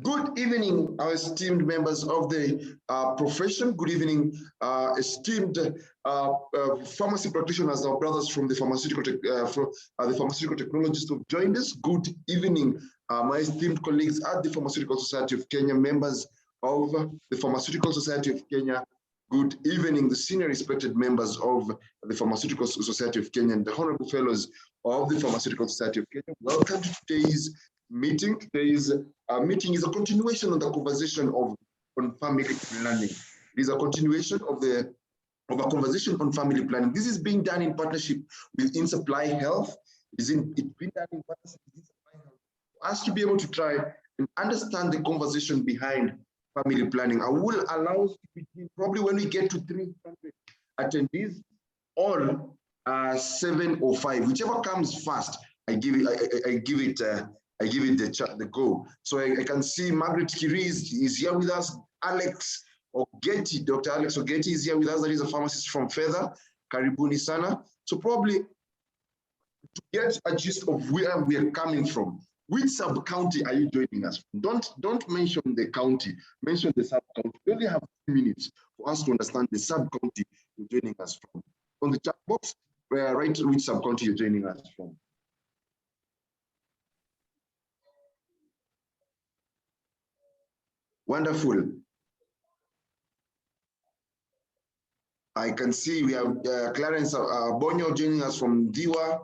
Good evening, our esteemed members of the profession. Good evening, esteemed pharmacy practitioners, our brothers from the pharmaceutical technologists who have joined us. Good evening, my esteemed colleagues at the Pharmaceutical Society of Kenya, members of the Pharmaceutical Society of Kenya. Good evening, the senior respected members of the Pharmaceutical Society of Kenya and the honorable fellows of the Pharmaceutical Society of Kenya. Welcome to today's meeting. Today's meeting is a continuation of the conversation on family planning. It is a continuation of a conversation on family planning. This is being done in partnership with InSupply Health. It's been done in partnership with InSupply Health. For us to be able to try and understand the conversation behind family planning, I will allow probably when we get to 300 attendees or 7 or 5, whichever comes first, I give it the go. So I can see Margaret Kiri is here with us. Alex Ogeti, Dr. Alex Ogeti is here with us. That is a pharmacist from Feather. Karibuni sana. So probably to get a gist of where we are coming from, which sub-county are you joining us from? Don't mention the county, mention the sub-county. We only have 2 minutes for us to understand the sub-county you're joining us from. On the chat box, write which sub-county you're joining us from. Wonderful. I can see we have Clarence Bonyo joining us from Diwa.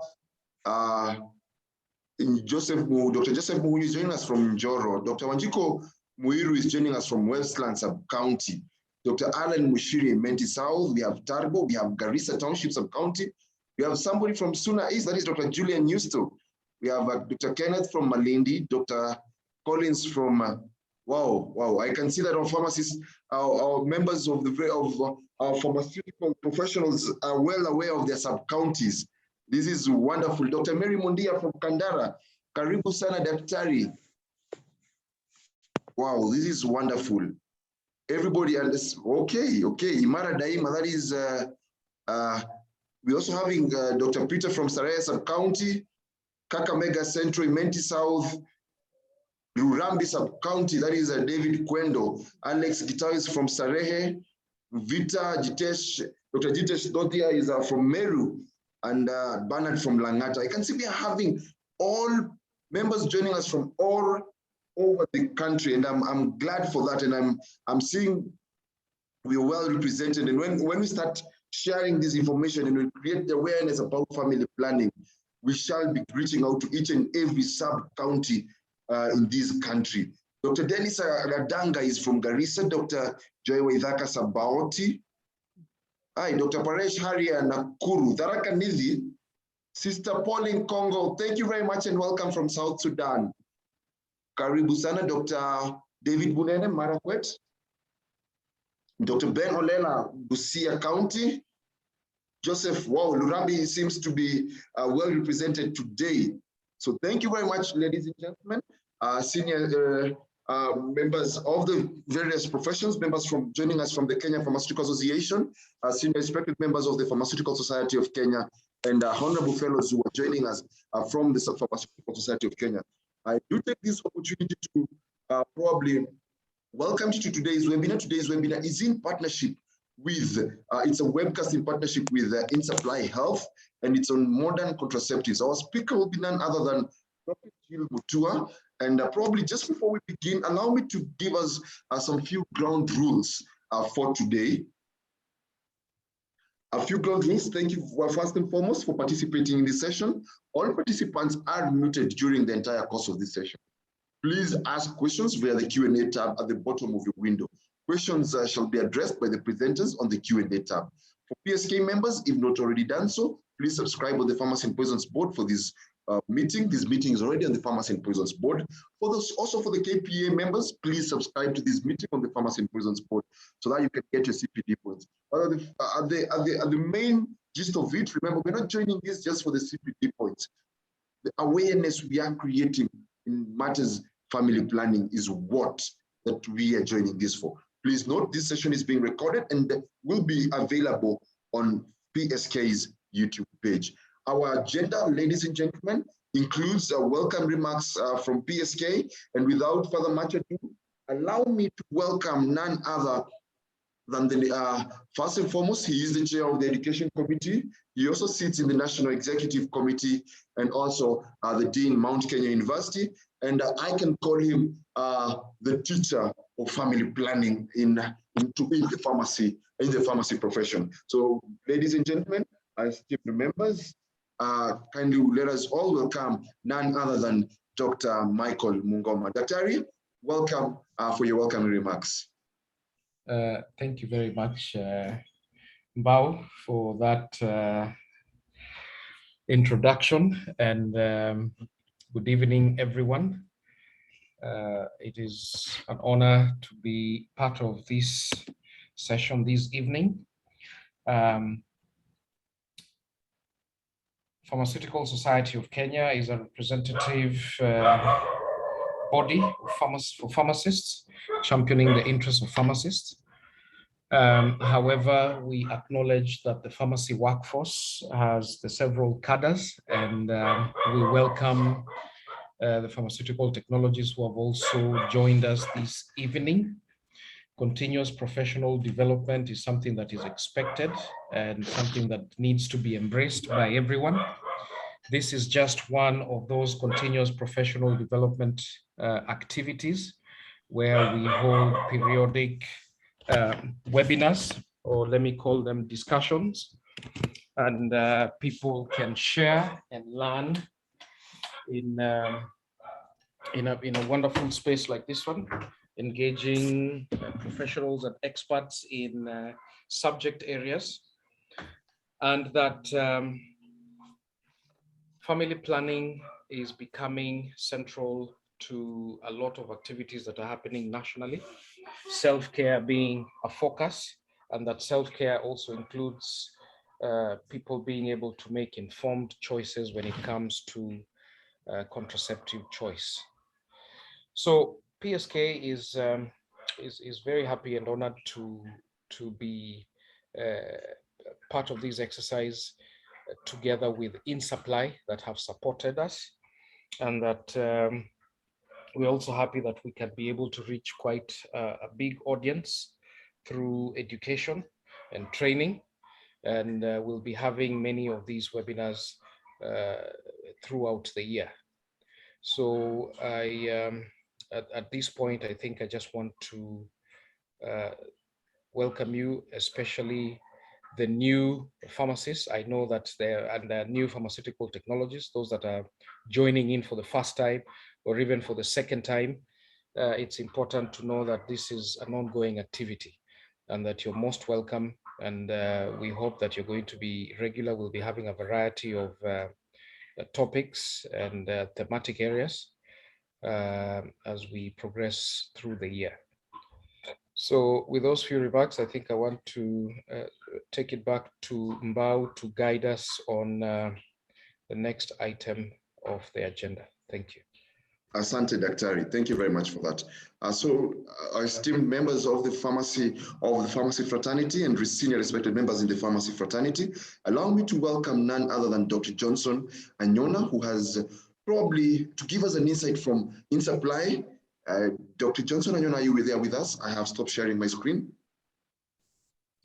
Dr. Joseph Muhu is joining us from Njoro. Dr. Wanjiko Muiru is joining us from Westland Sub-County. Dr. Alan Mushiri, Mentee South. We have Tarbo. We have Garissa Township Sub-County. We have somebody from Suna East, that is Dr. Julian Neusto. We have Dr. Kenneth from Malindi. Dr. Collins from Wow! I can see that our pharmacists, our members of our pharmaceutical professionals are well aware of their sub-counties. This is wonderful. Dr. Mary Mondia from Kandara. Karibu sana daktari. Wow, this is wonderful. Everybody understands. Okay. Imara Daima, that is, we're also having Dr. Peter from Saraya Sub-County, Kakamega Central, Mentee South, Lurambi Sub-County, that is David Kwendo. Alex Gitaris from Sarehe. Vita Jitesh, Dr. Jitesh Dodia is from Meru, and Bernard from Langata. I can see we are having all members joining us from all over the country, and I'm glad for that. And I'm seeing we are well represented. And when we start sharing this information and we create the awareness about family planning, we shall be reaching out to each and every sub-county in this country. Dr. Dennis Radanga is from Garissa. Dr. Joy Waithaka Sabaoti. Hi, Dr. Paresh Haria Nakuru. Tharaka Nithi. Sister Pauline Congo, thank you very much and welcome from South Sudan. Karibu sana, Dr. David Bunene, Marakwet. Dr. Ben Olela, Busia County. Joseph, wow, Lurambi seems to be well represented today. So thank you very much, ladies and gentlemen, senior members of the various professions, members from joining us from the Kenya Pharmaceutical Association, senior respected members of the Pharmaceutical Society of Kenya, and honorable fellows who are joining us from the Pharmaceutical Society of Kenya. I do take this opportunity to probably welcome you to today's webinar. Today's webinar is in partnership with, it's a webcast in partnership with InSupply Health, and it's on modern contraceptives. Our speaker will be none other than Dr. Jill Mutua. And probably just before we begin, allow me to give us some few ground rules for today. A few ground rules. Thank you first and foremost for participating in this session. All participants are muted during the entire course of this session. Please ask questions via the Q&A tab at the bottom of your window. Questions shall be addressed by the presenters on the Q&A tab. For PSK members, if not already done so, please subscribe on the Pharmacy and Poisons Board for this meeting. This meeting is already on the Pharmacy and Poisons Board. For those, also for the KPA members, please subscribe to this meeting on the Pharmacy and Poisons Board so that you can get your CPD points. At the main gist of it, remember, we're not joining this just for the CPD points. The awareness we are creating in matters family planning is what that we are joining this for. Please note, this session is being recorded and will be available on PSK's YouTube page. Our agenda, ladies and gentlemen, includes welcome remarks from PSK. And without further much ado, allow me to welcome none other than the, first and foremost, he is the chair of the Education Committee. He also sits in the National Executive Committee and also the Dean, Mount Kenya University. And I can call him the teacher of family planning in the pharmacy profession. So, ladies and gentlemen, esteemed members, kindly let us all welcome none other than Dr. Michael Mungoma. Daktari, welcome for your welcoming remarks. Thank you very much, Mbao, for that introduction, and good evening, everyone. It is an honor to be part of this session this evening. Pharmaceutical Society of Kenya is a representative body for pharmacists, championing the interests of pharmacists. However, we acknowledge that the pharmacy workforce has the several cadres, and we welcome the pharmaceutical technologists who have also joined us this evening. Continuous professional development is something that is expected and something that needs to be embraced by everyone. This is just one of those continuous professional development activities where we hold periodic webinars, or let me call them discussions, and people can share and learn in a wonderful space like this one, engaging professionals and experts in subject areas, and that family planning is becoming central to a lot of activities that are happening nationally, self-care being a focus, and that self-care also includes people being able to make informed choices when it comes to contraceptive choice. So PSK is very happy and honored to be part of this exercise together with InSupply that have supported us, and that we're also happy that we can be able to reach quite a big audience through education and training, and we'll be having many of these webinars throughout the year. So at this point, I think I just want to welcome you, especially the new pharmacists. I know that they're new pharmaceutical technologies, those that are joining in for the first time or even for the second time. It's important to know that this is an ongoing activity and that you're most welcome. And we hope that you're going to be regular. We'll be having a variety of topics and thematic areas as we progress through the year. So with those few remarks, I think I want to take it back to Mbao to guide us on the next item of the agenda. Thank you. Asante Daktari, thank you very much for that. Esteemed members of the pharmacy fraternity and senior respected members in the pharmacy fraternity, allow me to welcome none other than Dr. Johnson Anyona, who has probably to give us an insight from InSupply. Dr. Johnson Anyona, are you there with us? I have stopped sharing my screen.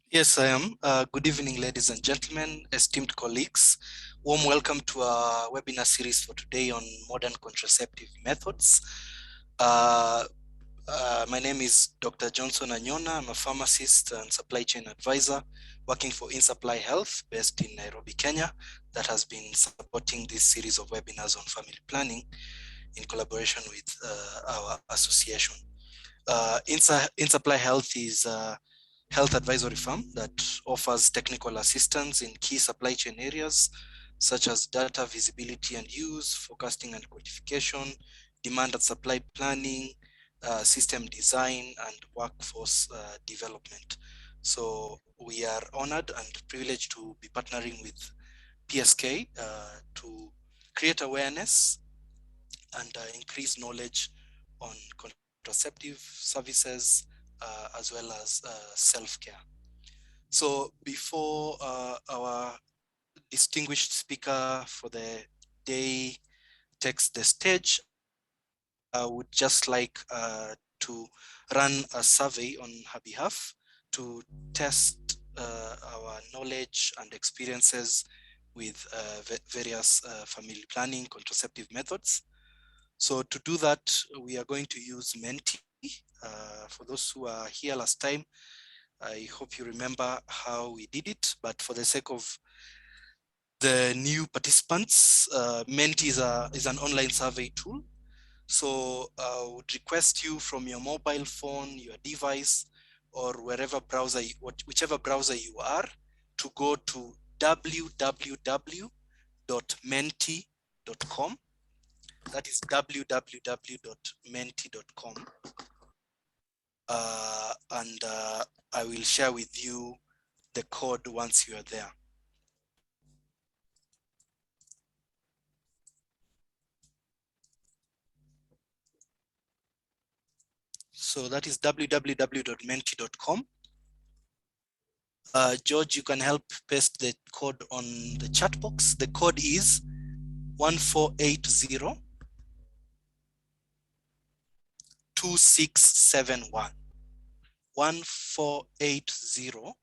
Yes, I am. Good evening, ladies and gentlemen, esteemed colleagues. Warm welcome to our webinar series for today on modern contraceptive methods. My name is Dr. Johnson Anyona. I'm a pharmacist and supply chain advisor working for InSupply Health based in Nairobi, Kenya, that has been supporting this series of webinars on family planning in collaboration with our association. InSupply Health is health advisory firm that offers technical assistance in key supply chain areas such as data visibility and use, forecasting and quantification, demand and supply planning, system design, and workforce development. So we are honored and privileged to be partnering with PSK to create awareness and increase knowledge on contraceptive services as well as self-care. So before our distinguished speaker for the day takes the stage, I would just like to run a survey on her behalf to test our knowledge and experiences with various family planning contraceptive methods. So to do that, we are going to use Mentee. For those who are here last time, I hope you remember how we did it, but for the sake of the new participants, Mentee is an online survey tool. So I would request you from your mobile phone, your device, or wherever browser, whichever browser you are, to go to www.mentee.com. That is www.mentee.com. And I will share with you the code once you are there. So that is www.mentee.com. George, you can help paste the code on the chat box. The code is 1480 2671. 1480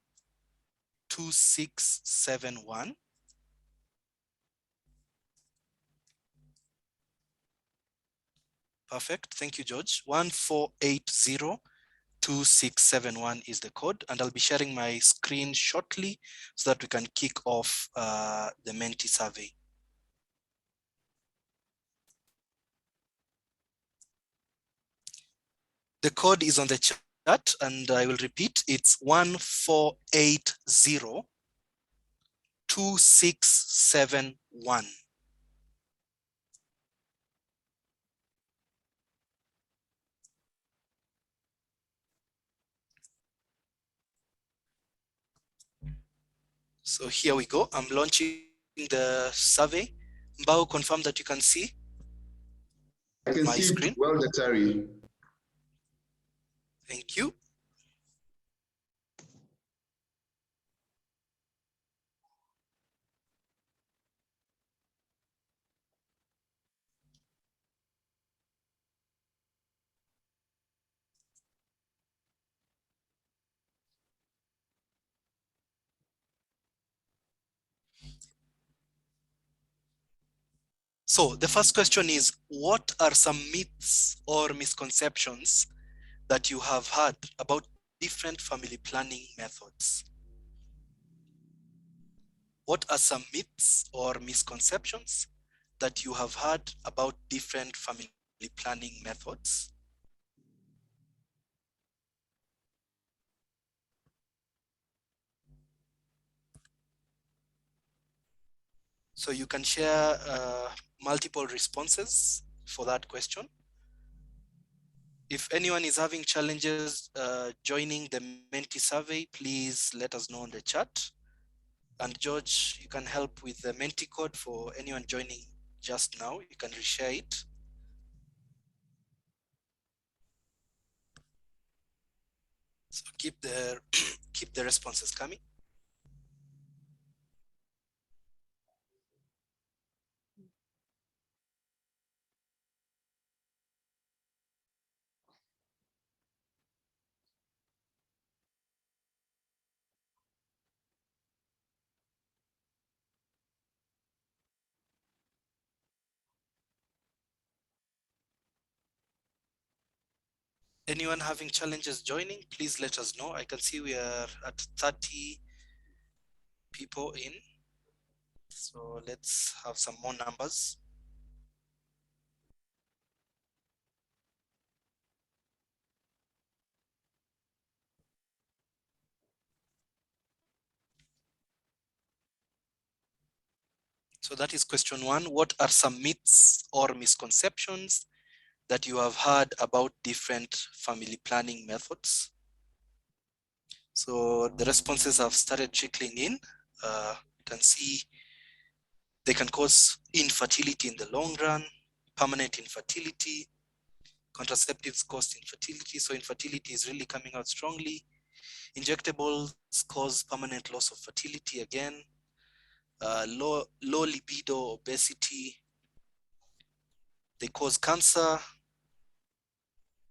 2671. Perfect. Thank you, George. 1480 2671 is the code, and I'll be sharing my screen shortly so that we can kick off the Mentee survey. The code is on the chat, and I will repeat. It's 1480 2671. So here we go. I'm launching the survey. Mbao, confirm that you can see I can my see screen. it well, Daktari. Thank you. So the first question is, what are some myths or misconceptions that you have heard about different family planning methods? What are some myths or misconceptions that you have heard about different family planning methods? So you can share multiple responses for that question. If anyone is having challenges joining the Mentee survey, please let us know on the chat. And George, you can help with the Mentee code for anyone joining just now. You can reshare it. So keep the responses coming. Anyone having challenges joining, please let us know. I can see we are at 30 people in. So let's have some more numbers. So that is question one. What are some myths or misconceptions that you have heard about different family planning methods? So the responses have started trickling in. You can see they can cause infertility in the long run, permanent infertility, contraceptives cause infertility. So infertility is really coming out strongly. Injectables cause permanent loss of fertility again. Low libido, obesity, They cause cancer.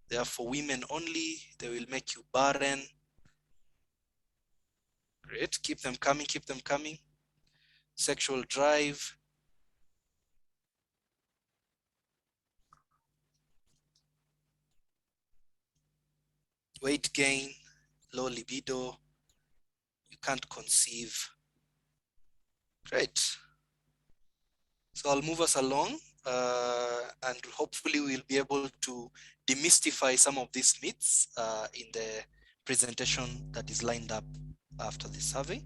They are for women only. They will make you barren. Great, keep them coming, keep them coming. Sexual drive. Weight gain, low libido. You can't conceive. Great. So I'll move us along and hopefully we'll be able to demystify some of these myths in the presentation that is lined up after the survey.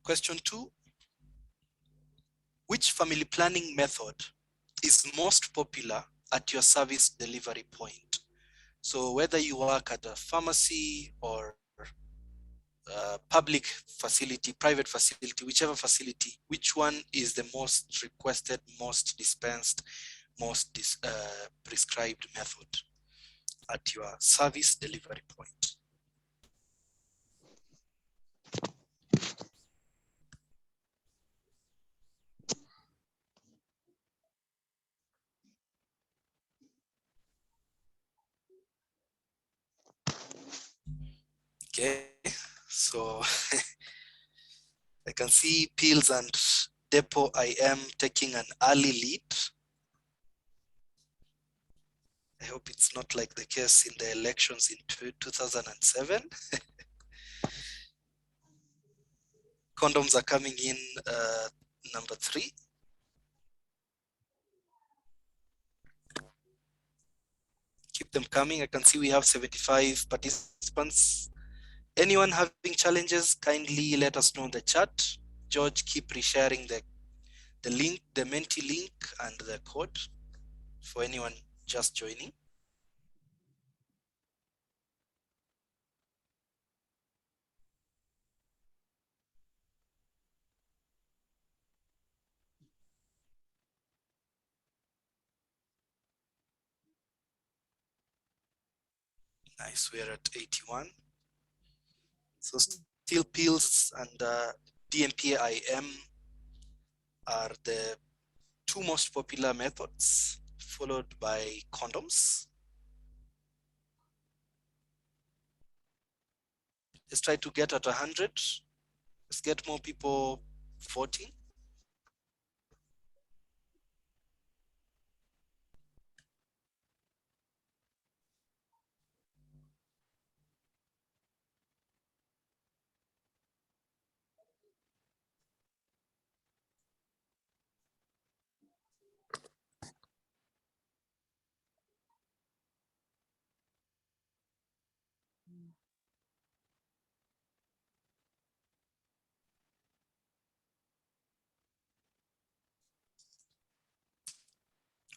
Question 2, which family planning method is most popular at your service delivery point? So whether you work at a pharmacy or public facility, private facility, whichever facility, which one is the most requested, most dispensed, most prescribed method at your service delivery point? Okay, so I can see Pills and Depot I am taking an early lead. I hope it's not like the case in the elections in 2007. Condoms are coming in number 3. Keep them coming. I can see we have 75 participants. Anyone having challenges, kindly let us know in the chat. George, keep resharing the link, the Mentee link and the code for anyone just joining. Nice, we're at 81. So still pills and DMPIM are the 2 most popular methods, followed by condoms. Let's try to get at 100. Let's get more people voting.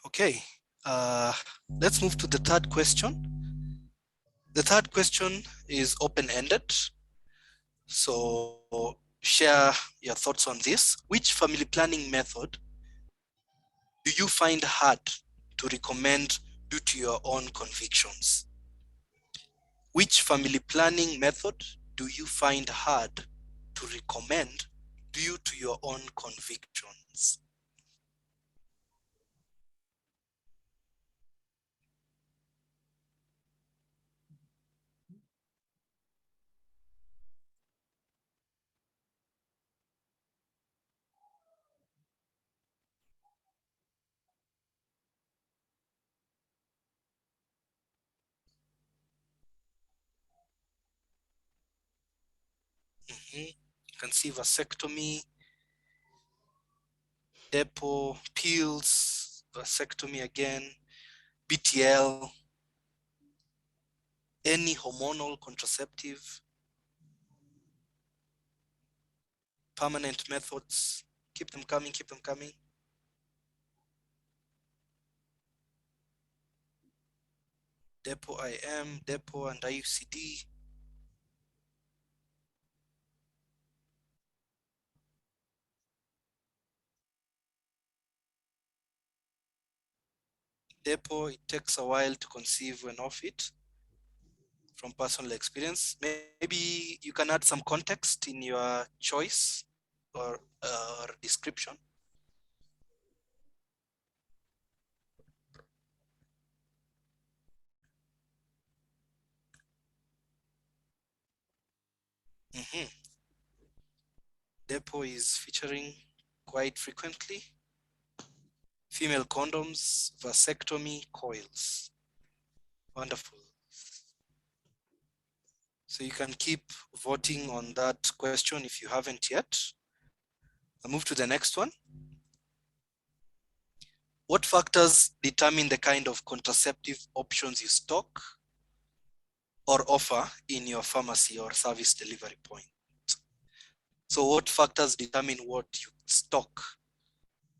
Okay, let's move to the third question. The third question is open-ended. So share your thoughts on this. Which family planning method do you find hard to recommend due to your own convictions? Which family planning method do you find hard to recommend due to your own convictions? You can see vasectomy, Depot, pills, vasectomy again, BTL, any hormonal contraceptive, permanent methods. Keep them coming, keep them coming. Depot IM, Depot and IUCD. Depot, it takes a while to conceive when off it. From personal experience, maybe you can add some context in your choice or description. Depo is featuring quite frequently. Female condoms, vasectomy, coils. Wonderful. So you can keep voting on that question if you haven't yet. I'll move to the next one. What factors determine the kind of contraceptive options you stock or offer in your pharmacy or service delivery point? So what factors determine what you stock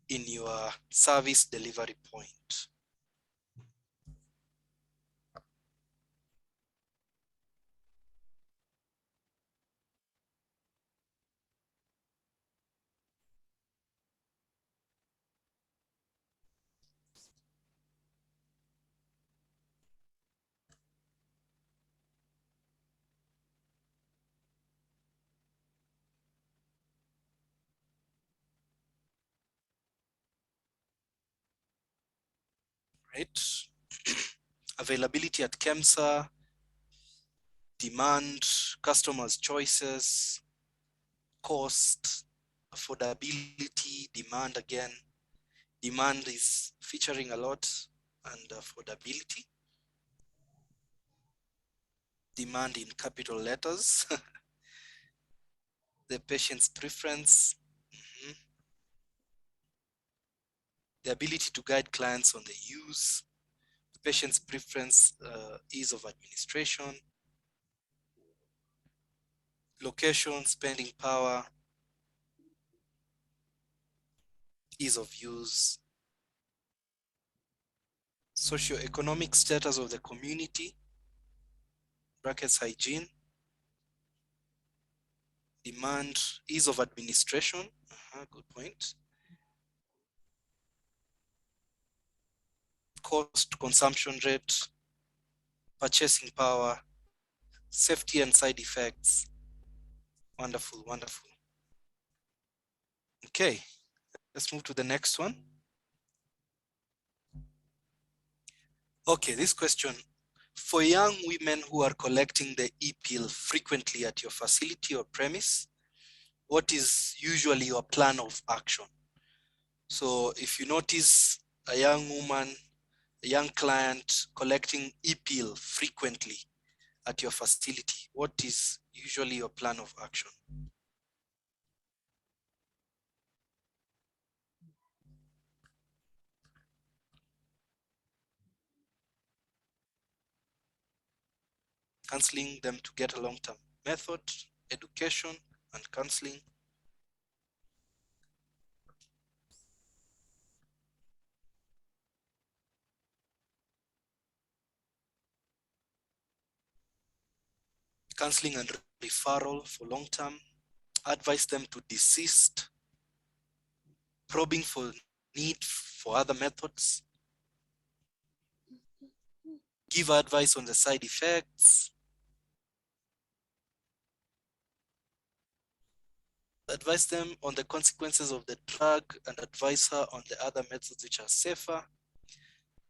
in your service delivery point? Right? Availability at KEMSA, demand, customers' choices, cost, affordability, demand again. Demand is featuring a lot, and affordability. Demand in capital letters. The patient's preference. The ability to guide clients on the use. The patient's preference, ease of administration. Location, spending power. Ease of use. Socioeconomic status of the community, brackets hygiene. Demand, ease of administration, good point. Cost, consumption rate, purchasing power, safety and side effects. Wonderful, wonderful. Okay, let's move to the next one. Okay, this question. For young women who are collecting the e-pill frequently at your facility or premise, what is usually your plan of action? So if you notice a young woman, a young client collecting e-pill frequently at your facility, what is usually your plan of action? Counseling them to get a long-term method, education, and counseling. Counseling and referral for long-term. Advise them to desist. Probing for need for other methods. Give advice on the side effects. Advise them on the consequences of the drug and advise her on the other methods which are safer.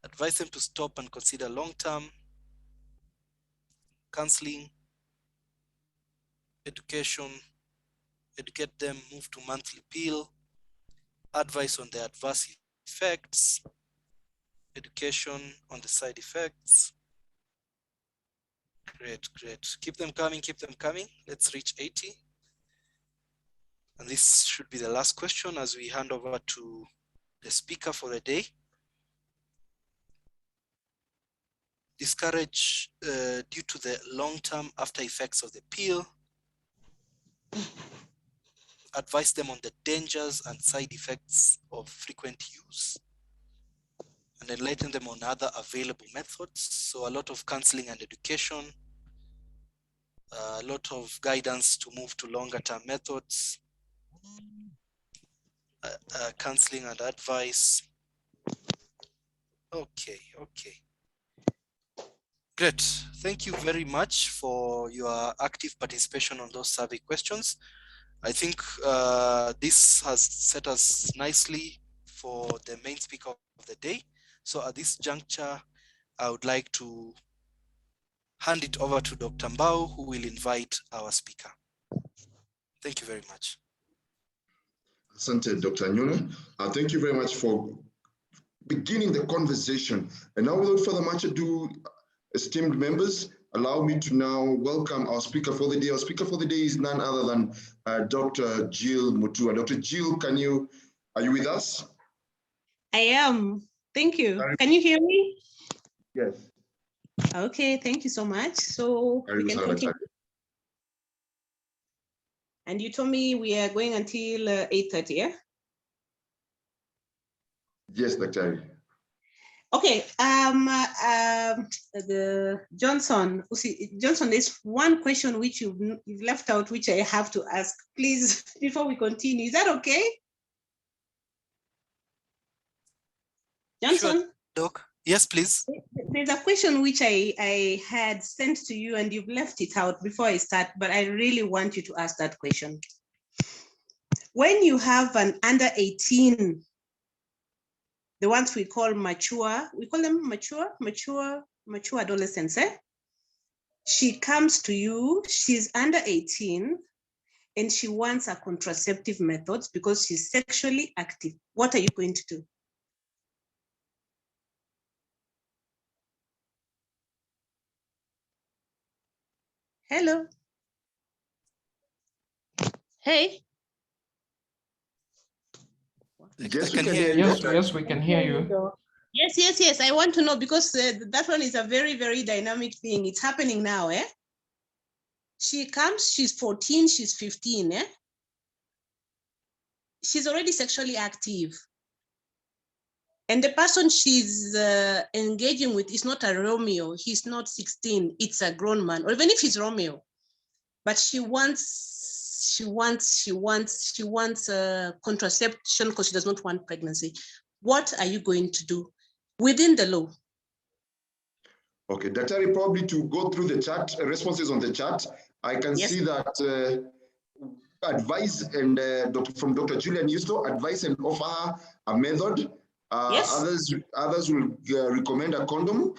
Advise them to stop and consider long-term. Counseling. Education. Educate them, move to monthly pill. Advice on the adverse effects. Education on the side effects. Great, great. Keep them coming, keep them coming. Let's reach 80. And this should be the last question as we hand over to the speaker for the day. Discourage due to the long-term after effects of the pill. Advise them on the dangers and side effects of frequent use. And enlighten them on other available methods. So a lot of counseling and education. A lot of guidance to move to longer-term methods. Counseling and advice. Okay, okay. Great. Thank you very much for your active participation on those survey questions. I think this has set us nicely for the main speaker of the day. So at this juncture, I would like to hand it over to Dr. Mbao, who will invite our speaker. Thank you very much. Asante, Dr. Anyona. Thank you very much for beginning the conversation. And now, without further much ado, esteemed members, allow me to now welcome our speaker for the day. Our speaker for the day is none other than Dr. Jill Mutua. Dr. Jill, are you with us? I am. Thank you. Can you hear me? Yes. Okay, thank you so much. So we can continue. And you told me we are going until 8:30, yeah? Yes, Dr. Okay, the Johnson, there's one question which you've left out, which I have to ask, please, before we continue. Is that okay? Johnson? Sure, Doc. Yes, please. There's a question which I had sent to you and you've left it out before I start, but I really want you to ask that question. When you have an under 18, the ones we call mature, we call them mature adolescents, eh? She comes to you, she's under 18, and she wants a contraceptive methods because she's sexually active. What are you going to do? Hello. Hey. Yes, we can hear you. Yes, we can hear you. Yes. I want to know because that one is a very, very dynamic thing. It's happening now, eh? She comes, she's 14, she's 15, eh? She's already sexually active. And the person she's engaging with is not a Romeo. He's not 16. It's a grown man, or even if he's Romeo. But she wants contraception because she does not want pregnancy. What are you going to do within the law? Okay, Daktari, probably to go through the chat, responses on the chat, I can see that advice and from Dr. Julian Yusto, advice and offer a method. Others will recommend a condom.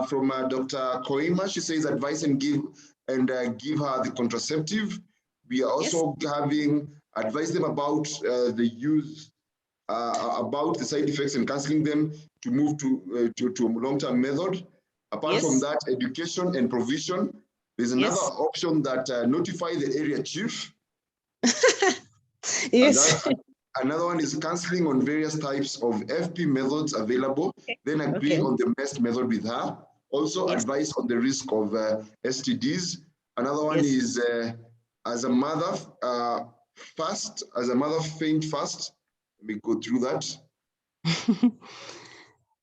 From Dr. Koima, she says advice and give her the contraceptive. We are also having advised them about the use, about the side effects and counseling them to move to a long-term method. Apart from that, education and provision. There's another option that notify the area chief. Yes. Another one is counseling on various types of FP methods available, then agreeing on the best method with her. Also advice on the risk of STDs. Another one is as a mother faint fast. Let me go through that.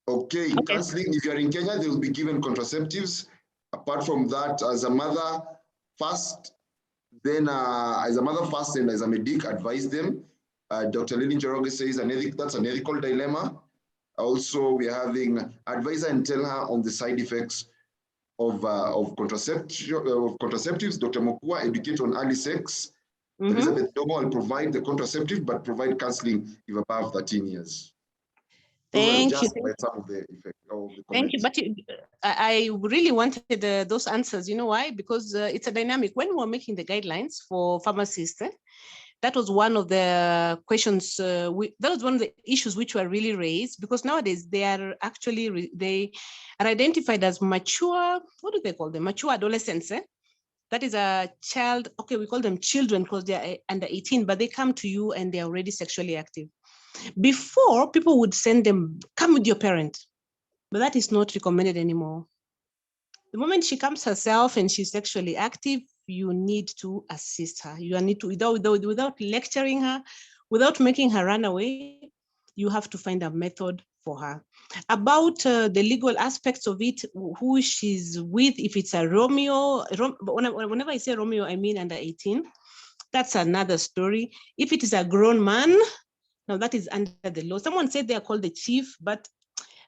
Okay, counseling, if you're in Kenya, they will be given contraceptives. Apart from that, as a mother fast, then as a mother fast and as a medic, advise them. Dr. Lily Njoroge says that's an ethical dilemma. Also, we're having advise her and tell her on the side effects of contraceptives. Dr. Mokua, educate on early sex. Elizabeth Domo will provide the contraceptive, but provide counseling if above 13 years. Thank you. Some of the effect, Thank you. But I really wanted those answers. You know why? Because it's a dynamic. When we were making the guidelines for pharmacists, that was one of the questions. That was one of the issues which were really raised, because nowadays they are actually they are identified as mature. What do they call them? Mature adolescents. That is a child. Okay, we call them children because they are under 18, but they come to you and they are already sexually active. Before, people would send them, come with your parent, but that is not recommended anymore. The moment she comes herself and she's sexually active, you need to assist her. You need to, without lecturing her, without making her run away, you have to find a method for her. About the legal aspects of it, who she's with, if it's a Romeo, whenever I say Romeo, I mean under 18, that's another story. If it is a grown man, now that is under the law. Someone said they are called the chief, but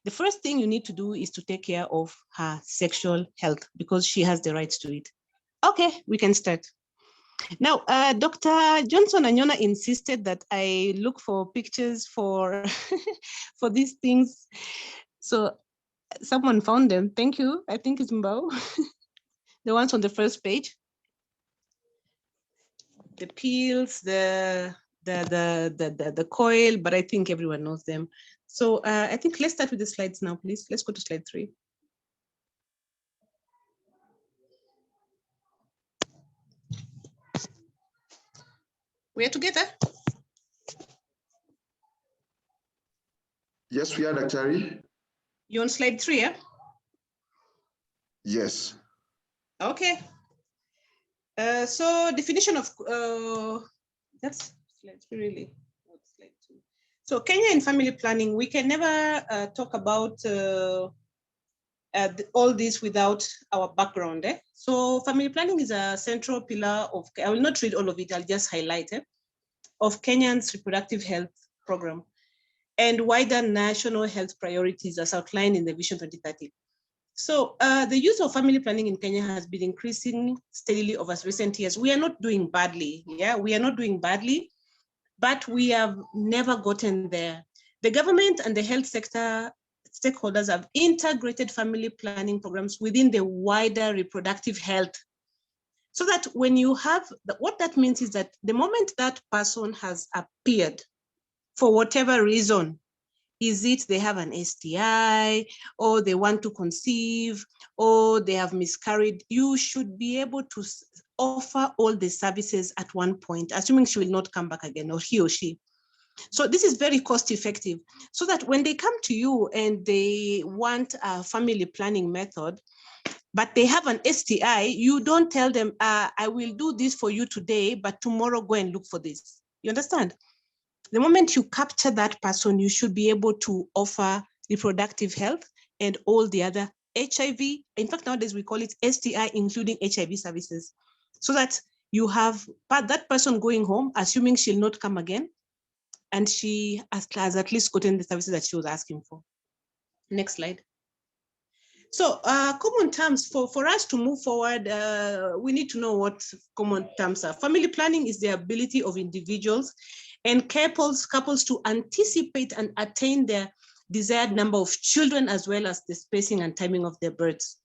the first thing you need to do is to take care of her sexual health because she has the rights to it. Okay, we can start. Now, Dr. Johnson Anyona insisted that I look for pictures for, for these things. So someone found them. Thank you. I think it's Mbao. The ones on the first page. the pills, the coil, but I think everyone knows them. So I think let's start with the slides now, please. Let's go to slide 3. We are together? Yes, we are, Daktari. You're on slide 3, yeah? Yes. Okay. So definition of, that's slide 3 really, not slide 2. So Kenya in family planning, we can never talk about all this without our background. So family planning is a central pillar of, I will not read all of it, I'll just highlight it, of Kenyan's reproductive health program and wider national health priorities as outlined in the Vision 2030. So the use of family planning in Kenya has been increasing steadily over recent years. We are not doing badly, yeah, we are not doing badly, but we have never gotten there. The government and the health sector stakeholders have integrated family planning programs within the wider reproductive health. So that when you have, what that means is that the moment that person has appeared, for whatever reason, is it they have an STI, or they want to conceive, or they have miscarried, you should be able to offer all the services at one point, assuming she will not come back again, or he or she. So this is very cost effective, so that when they come to you and they want a family planning method, but they have an STI, you don't tell them, I will do this for you today, but tomorrow go and look for this. You understand? The moment you capture that person, you should be able to offer reproductive health and all the other HIV. In fact, nowadays we call it STI, including HIV services, so that you have that person going home, assuming she'll not come again, and she has at least gotten the services that she was asking for. Next slide. So common terms for us to move forward, we need to know what common terms are. Family planning is the ability of individuals and couples to anticipate and attain their desired number of children, as well as the spacing and timing of their births.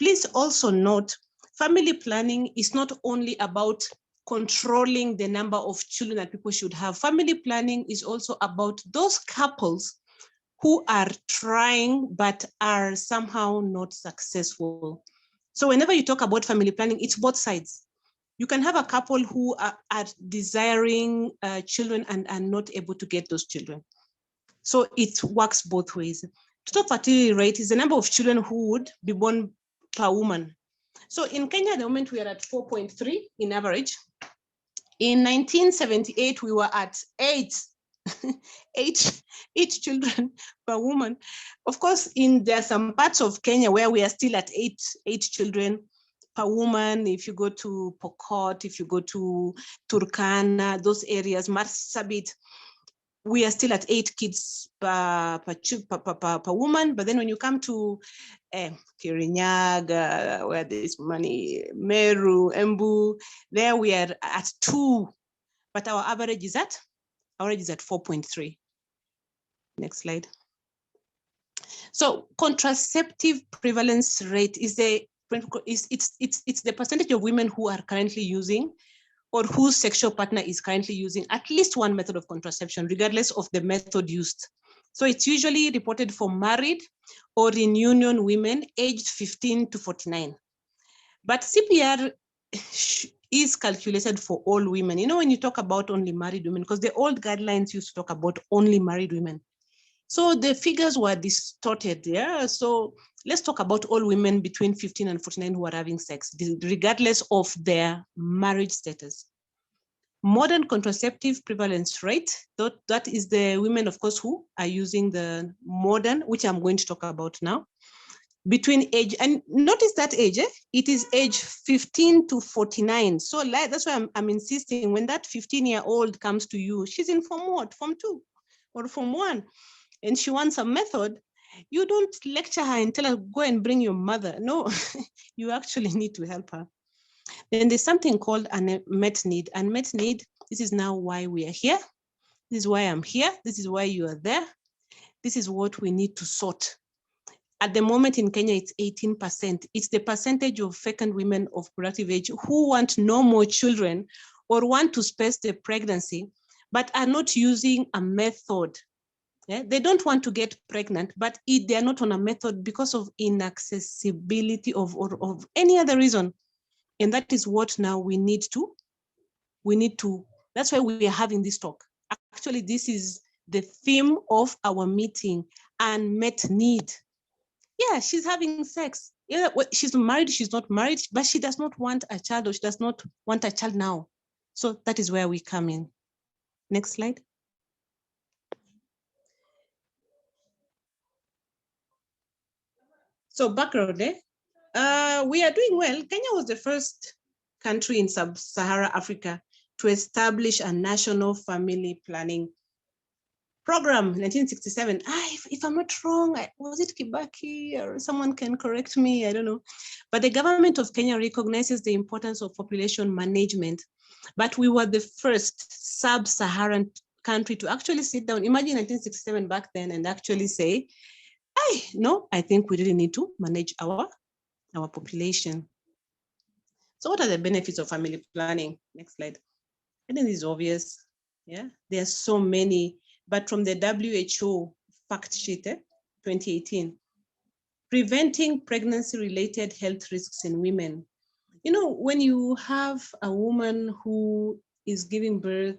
Please also note, family planning is not only about controlling the number of children that people should have. Family planning is also about those couples who are trying but are somehow not successful. So whenever you talk about family planning, it's both sides. You can have a couple who are desiring children and are not able to get those children. So it works both ways. Total fertility rate is the number of children who would be born per woman. So in Kenya, at the moment, we are at 4.3 in average. In 1978, we were at 8 children per woman. Of course, there are some parts of Kenya where we are still at 8 children per woman. If you go to Pokot, if you go to Turkana, those areas, Marsabit, we are still at 8 kids per woman. But then when you come to Kirinyaga, where there's money, Meru, Embu, there we are at 2, but our average is at 4.3. Next slide. So contraceptive prevalence rate is the percentage of women who are currently using, or whose sexual partner is currently using at least one method of contraception, regardless of the method used. So it's usually reported for married or in union women aged 15 to 49. But CPR is calculated for all women. You know, when you talk about only married women, because the old guidelines used to talk about only married women. So the figures were distorted, yeah? So let's talk about all women between 15 and 49 who are having sex, regardless of their marriage status. Modern contraceptive prevalence rate, that is the women, of course, who are using the modern, which I'm going to talk about now, between age, and notice that age, it is age 15 to 49. So that's why I'm insisting, when that 15-year-old comes to you, she's in Form 2 or Form 1, and she wants a method, you don't lecture her and tell her, go and bring your mother. No, you actually need to help her. Then there's something called unmet need. Unmet need, this is now why we are here. This is why I'm here. This is why you are there. This is what we need to sort. At the moment in Kenya, it's 18%. It's the percentage of fecund women of productive age who want no more children, or want to space the pregnancy, but are not using a method. Yeah? They don't want to get pregnant, but they are not on a method because of inaccessibility or of any other reason. And that is what now we need to, that's why we are having this talk. Actually, this is the theme of our meeting, unmet need. Yeah, she's having sex. Yeah, she's married, she's not married, but she does not want a child, or she does not want a child now. So that is where we come in. Next slide. So background, we are doing well. Kenya was the first country in sub-Saharan Africa to establish a national family planning program, 1967. If I'm not wrong, was it Kibaki, or someone can correct me, I don't know. But the government of Kenya recognizes the importance of population management. But we were the first sub-Saharan country to actually sit down, imagine 1967 back then, and actually say, no, I think we really need to manage our population. So what are the benefits of family planning? Next slide. I think this is obvious. Yeah, there are so many, but from the WHO fact sheet, 2018, preventing pregnancy-related health risks in women. You know, when you have a woman who is giving birth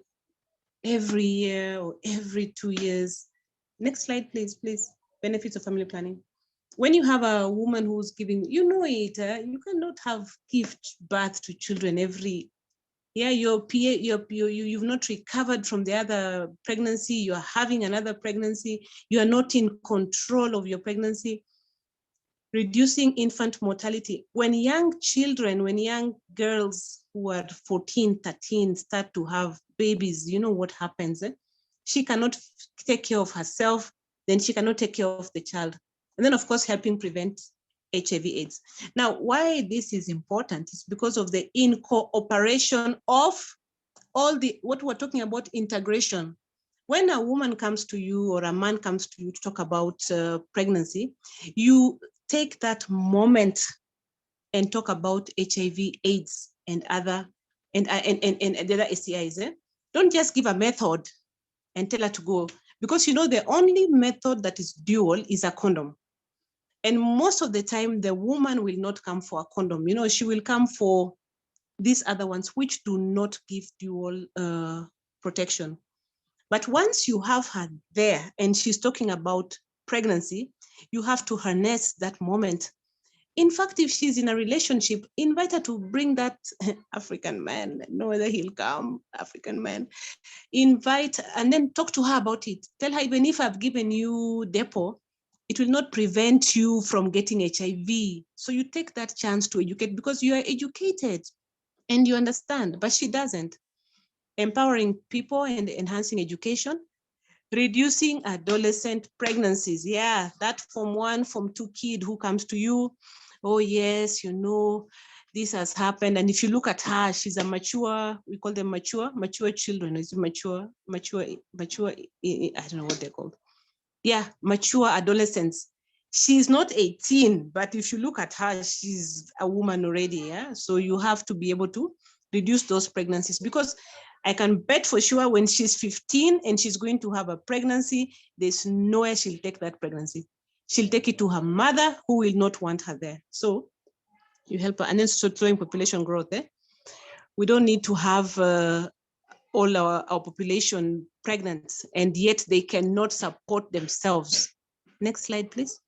every year or every 2 years, next slide, please. Benefits of family planning. When you have a woman who's giving, you know it, you cannot give birth to children every year. You've not recovered from the other pregnancy, you're having another pregnancy, you are not in control of your pregnancy. Reducing infant mortality. When young girls who are 14, 13 start to have babies, you know what happens? She cannot take care of herself, then she cannot take care of the child. And then, of course, helping prevent HIV/AIDS. Now, why this is important is because of the incorporation of what we're talking about, integration. When a woman comes to you or a man comes to you to talk about pregnancy, you take that moment and talk about HIV/AIDS and the other STIs. Don't just give a method and tell her to go, because you know the only method that is dual is a condom. And most of the time, the woman will not come for a condom. You know, she will come for these other ones, which do not give dual protection. But once you have her there and she's talking about pregnancy, you have to harness that moment. In fact, if she's in a relationship, invite her to bring that African man, know whether he'll come, African man. Invite and then talk to her about it. Tell her, even if I've given you Depo, it will not prevent you from getting HIV. So you take that chance to educate, because you are educated and you understand, but she doesn't. Empowering people and enhancing education. Reducing adolescent pregnancies. Yeah, that Form 1, Form 2 kid who comes to you, oh yes, you know, this has happened. And if you look at her, she's a mature, we call them mature children. Is it mature, I don't know what they're called. Yeah, mature adolescents. She's not 18, but if you look at her, she's a woman already. Yeah, so you have to be able to reduce those pregnancies, because I can bet for sure when she's 15 and she's going to have a pregnancy, there's nowhere she'll take that pregnancy. She'll take it to her mother, who will not want her there. So you help her. And then slowing population growth. We don't need to have all our population pregnant, and yet they cannot support themselves. Next slide, please.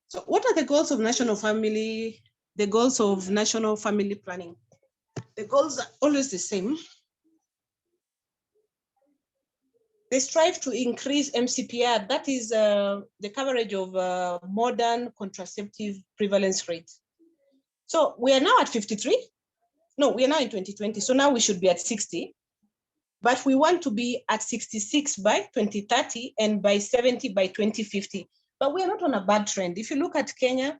So what are the goals of national family? The goals of national family planning. The goals are always the same. They strive to increase MCPR, that is the coverage of modern contraceptive prevalence rate. So we are now at 53. No, we are now in 2020. So now we should be at 60. But we want to be at 66 by 2030 and by 70 by 2050. But we are not on a bad trend. If you look at Kenya,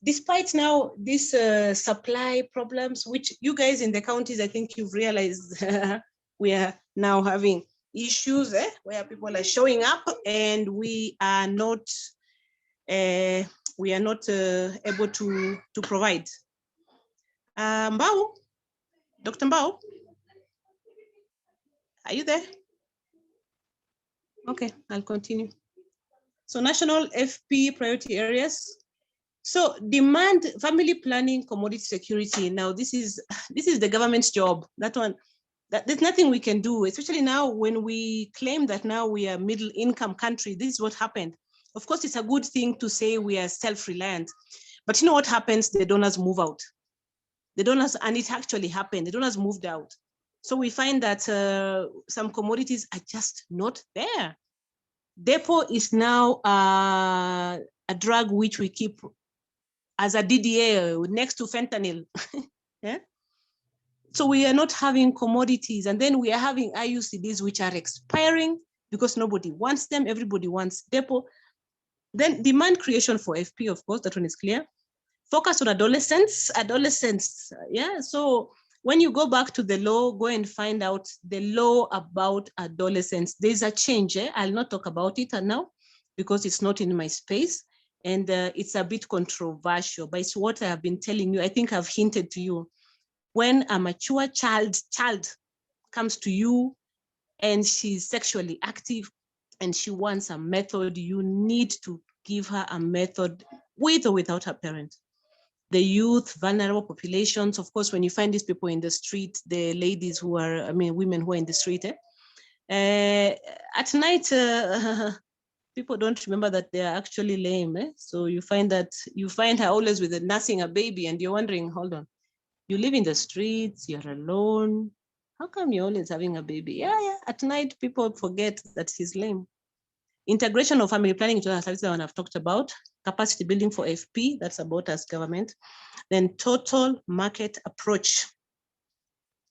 despite now these supply problems, which you guys in the counties, I think you've realized we are now having issues where people are showing up and we are not able to provide. Mbao, Dr. Mbao, are you there? Okay, I'll continue. So national FP priority areas. So demand, family planning, commodity security. Now this is the government's job. That one, there's nothing we can do, especially now when we claim that now we are middle income country. This is what happened. Of course, it's a good thing to say we are self-reliant, but you know what happens? The donors move out. The donors, and it actually happened, the donors moved out. So we find that some commodities are just not there. Depot is now a drug which we keep as a DDA next to fentanyl. Yeah? So we are not having commodities, and then we are having IUCDs which are expiring because nobody wants them, everybody wants depot. Then demand creation for FP, of course, that one is clear. Focus on adolescents, yeah. So when you go back to the law, go and find out the law about adolescents. There's a change, I'll not talk about it now because it's not in my space, and it's a bit controversial, but it's what I have been telling you. I think I've hinted to you. When a mature child comes to you and she's sexually active and she wants a method, you need to give her a method with or without her parent. The youth, vulnerable populations, of course, when you find these people in the street, the ladies who are, women who are in the street, at night, people don't remember that they're actually lame. So you find her always with nursing a baby, and you're wondering, hold on, you live in the streets, you're alone. How come you're always having a baby? Yeah. At night, people forget that he's lame. Integration of family planning into our services, that one I've talked about. Capacity building for FP, that's about us government. Then total market approach.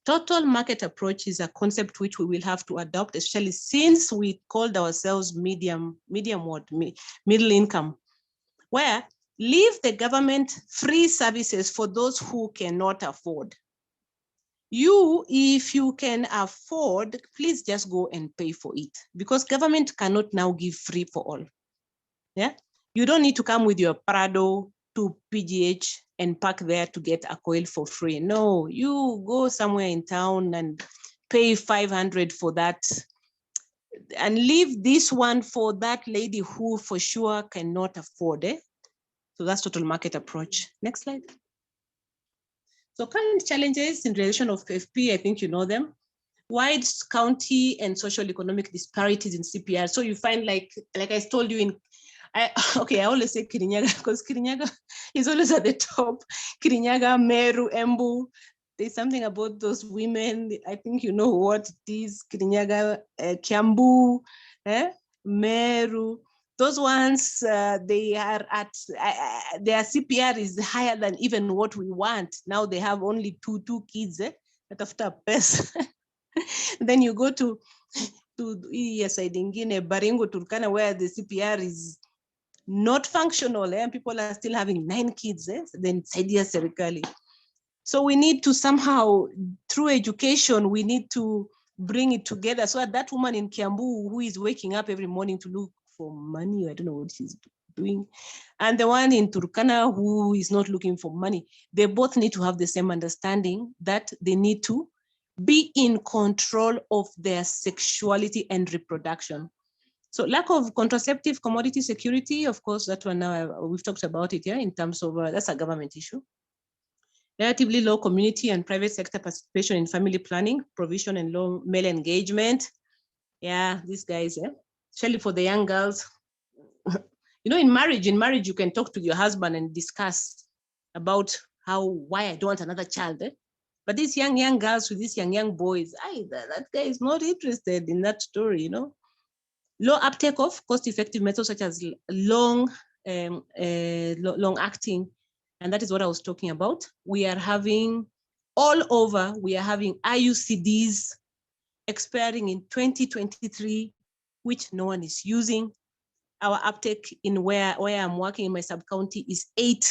Total market approach is a concept which we will have to adopt, especially since we called ourselves middle income, where leave the government free services for those who cannot afford. You, if you can afford, please just go and pay for it, because government cannot now give free for all. Yeah, you don't need to come with your Prado to PGH and park there to get a coil for free. No, you go somewhere in town and pay 500 for that, and leave this one for that lady who for sure cannot afford it. So that's total market approach. Next slide. So current challenges in relation of FP, I think you know them. Wide county and social economic disparities in CPR. So you find, like I told you, I always say Kirinyaga because Kirinyaga is always at the top. Kirinyaga, Meru, Embu. There's something about those women. I think you know what it is. Kirinyaga, Kiambu, Meru. Those ones, they are at, their CPR is higher than even what we want. Now they have only two kids, that after pest. Then you go to Baringo, Turkana, where the CPR is not functional, and people are still having 9 kids, then Saidia Serikali. So we need to somehow, through education, we need to bring it together so that woman in Kiambu who is waking up every morning to look for money, I don't know what she's doing, and the one in Turkana who is not looking for money, they both need to have the same understanding that they need to be in control of their sexuality and reproduction. So lack of contraceptive commodity security, of course, that one now we've talked about it, in terms of, that's a government issue. Relatively low community and private sector participation in family planning, provision, and low male engagement. Yeah, these guys, especially for the young girls. In marriage, you can talk to your husband and discuss about why I don't want another child. But these young girls with these young boys, that guy is not interested in that story, Low uptake of cost-effective methods such as long acting, and that is what I was talking about. We are having all over, we are having IUCDs expiring in 2023, which no one is using. Our uptake in where I'm working in my sub-county is 8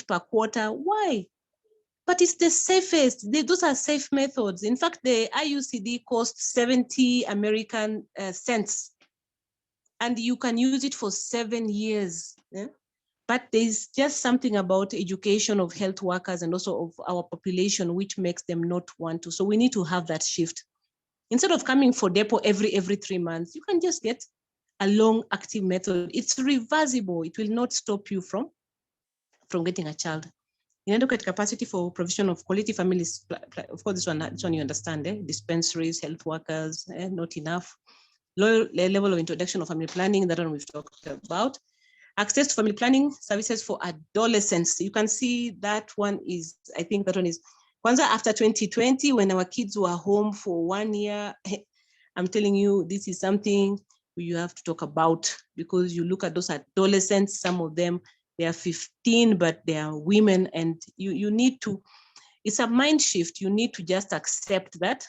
per quarter. Why? But it's the safest. Those are safe methods. In fact, the IUCD costs 70 American cents, and you can use it for 7 years. But there's just something about education of health workers and also of our population, which makes them not want to. So we need to have that shift. Instead of coming for depot every 3 months, you can just get a long active method. It's reversible. It will not stop you from getting a child. Inadequate capacity for provision of quality families. Of course, this one you understand, dispensaries, health workers, not enough. Low level of introduction of family planning, that one we've talked about. Access to family planning services for adolescents. You can see that one is, I think that one is, Kwanza after 2020, when our kids were home for 1 year, I'm telling you, this is something you have to talk about, because you look at those adolescents, some of them, they are 15, but they are women, and you need to, it's a mind shift. You need to just accept that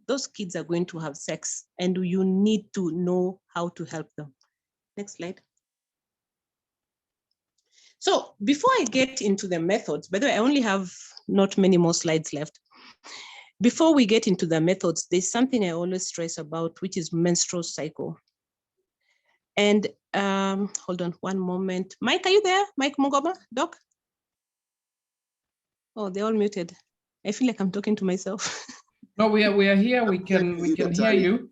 those kids are going to have sex, and you need to know how to help them. Next slide. So before I get into the methods, by the way, I only have not many more slides left. Before we get into the methods, there's something I always stress about, which is menstrual cycle. And hold on one moment. Mike, are you there? Mike Mungoma, Doc? Oh, they're all muted. I feel like I'm talking to myself. No, we are here. We can hear you.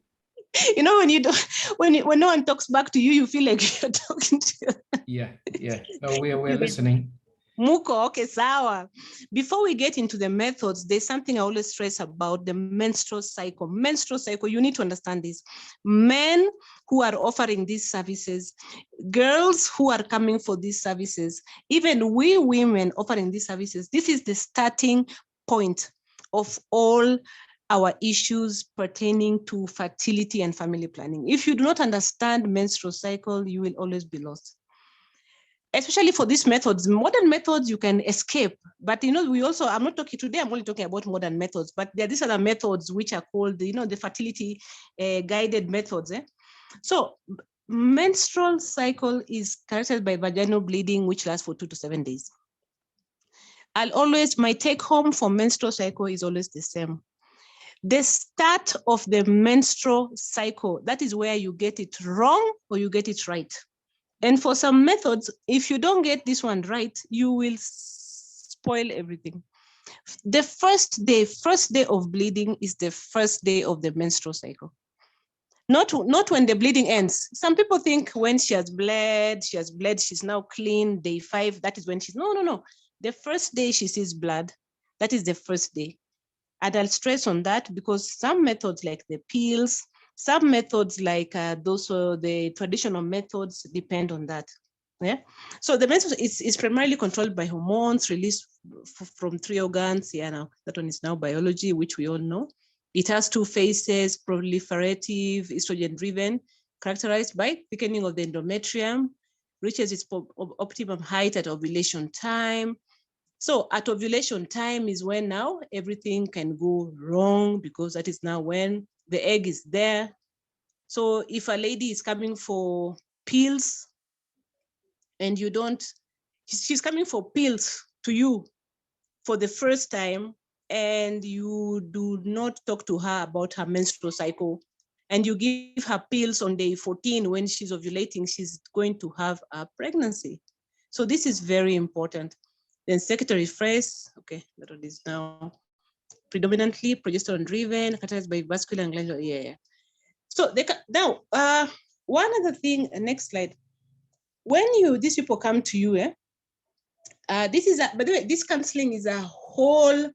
You know, when you don't, when no one talks back to you, you feel like you're talking to. Yeah. No, we're listening. Muko, okay, sawa. Before we get into the methods, there's something I always stress about the menstrual cycle. Menstrual cycle, you need to understand this. Men who are offering these services, girls who are coming for these services, even we women offering these services, this is the starting point of all our issues pertaining to fertility and family planning. If you do not understand menstrual cycle, you will always be lost. Especially for these methods, modern methods, you can escape. But, you know, we also, I'm not talking today, I'm only talking about modern methods, but there are these other methods which are called, you know, the fertility guided methods. So menstrual cycle is characterized by vaginal bleeding, which lasts for 2 to 7 days. My take home for menstrual cycle is always the same. The start of the menstrual cycle, that is where you get it wrong or you get it right. And for some methods, if you don't get this one right, you will spoil everything. The first day of bleeding is the first day of the menstrual cycle. Not when the bleeding ends. Some people think when she has bled, she's now clean, day 5, that is when she's, no. The first day she sees blood, that is the first day. And I'll stress on that because some methods like the pills, some methods like the traditional methods depend on that. Yeah. So the method is primarily controlled by hormones released from 3 organs. Yeah, now that one is now biology, which we all know. It has 2 phases: proliferative, estrogen-driven, characterized by thickening of the endometrium, reaches its optimum height at ovulation time. So at ovulation time is when now everything can go wrong, because that is now when the egg is there. So if a lady is coming for pills and you don't, she's coming for pills to you for the first time, and you do not talk to her about her menstrual cycle, and you give her pills on day 14 when she's ovulating, she's going to have a pregnancy. So this is very important. Then secondary phase, okay, that one is now predominantly progesterone driven, characterized by vascular and glandular, yeah. So now, one other thing, next slide. When these people come to you, this is, by the way, this counseling is a whole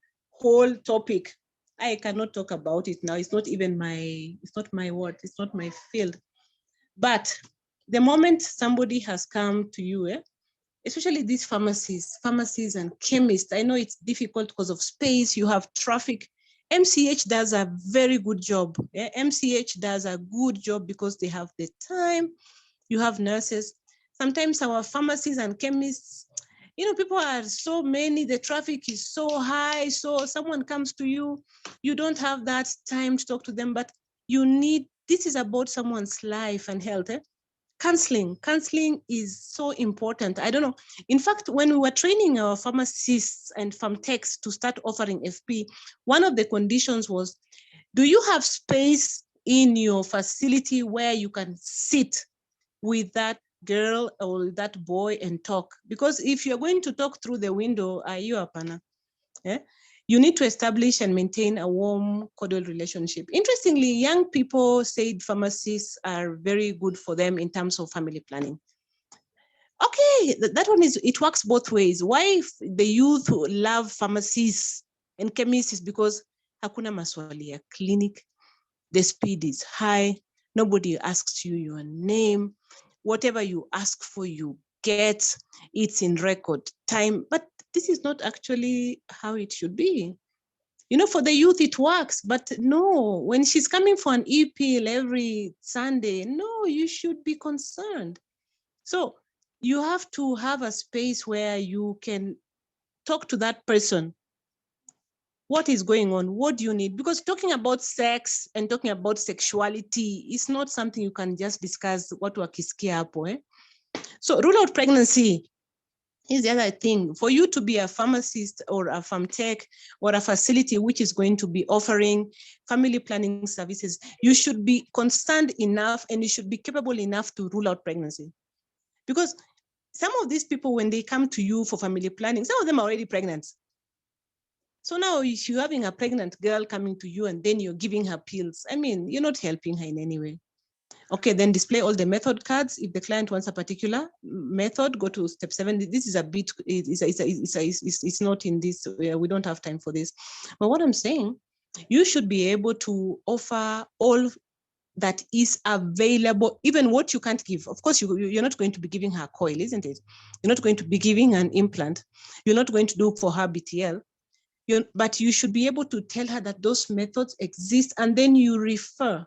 topic. I cannot talk about it now. It's not even it's not my word, it's not my field. But the moment somebody has come to you, especially these pharmacies and chemists, I know it's difficult because of space, you have traffic. MCH does a very good job. MCH does a good job because they have the time, you have nurses. Sometimes our pharmacies and chemists, you know, people are so many, the traffic is so high, so someone comes to you, you don't have that time to talk to them, but this is about someone's life and health. Counseling is so important. I don't know. In fact, when we were training our pharmacists and pharmtechs to start offering FP, one of the conditions was, do you have space in your facility where you can sit with that girl or that boy and talk. Because if you're going to talk through the window, are you a partner? Yeah? You need to establish and maintain a warm, cordial relationship. Interestingly, young people said pharmacists are very good for them in terms of family planning. Okay, that one is, it works both ways. Why the youth love pharmacists and chemists is because hakuna maswali ya clinic, the speed is high, nobody asks you your name, whatever you ask for, you get, it's in record time. But this is not actually how it should be. You know, for the youth, it works, but no, when she's coming for an e-pill every Sunday, no, you should be concerned. So you have to have a space where you can talk to that person. What is going on? What do you need? Because talking about sex and talking about sexuality is not something you can just discuss what wakisikia hapo, eh? So rule out pregnancy is the other thing. For you to be a pharmacist or a pharmtech or a facility which is going to be offering family planning services, you should be concerned enough and you should be capable enough to rule out pregnancy. Because some of these people, when they come to you for family planning, some of them are already pregnant. So now if you're having a pregnant girl coming to you and then you're giving her pills, I mean, you're not helping her in any way. Okay, then display all the method cards. If the client wants a particular method, go to step 7. This is a bit, it's not in this, we don't have time for this. But what I'm saying, you should be able to offer all that is available, even what you can't give. Of course, you're not going to be giving her coil, isn't it? You're not going to be giving an implant. You're not going to do for her BTL. But you should be able to tell her that those methods exist, and then you refer.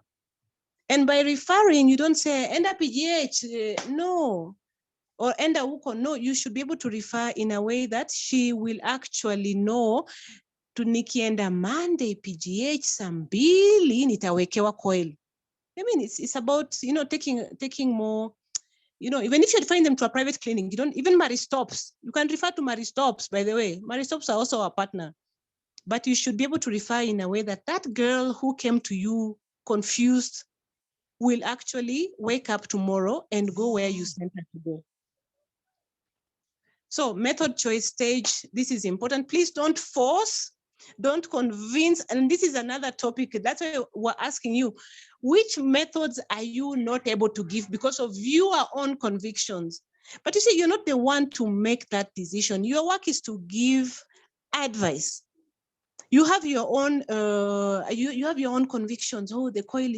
And by referring, you don't say, enda PGH, no, or enda huko, no. You should be able to refer in a way that she will actually know, to nikienda Monday PGH saa 2 nitawekewa coil. I mean, it's about, you know, taking more, you know, even if you find them to a private clinic, you don't, even Marie Stops, you can refer to Marie Stops, by the way. Marie Stops are also a partner. But you should be able to refer in a way that that girl who came to you confused will actually wake up tomorrow and go where you sent her to go. So method choice stage, this is important. Please don't force, don't convince. And this is another topic. That's why we're asking you, which methods are you not able to give because of your own convictions? But you see, you're not the one to make that decision. Your work is to give advice. You have your own you have your own convictions. Oh, the coil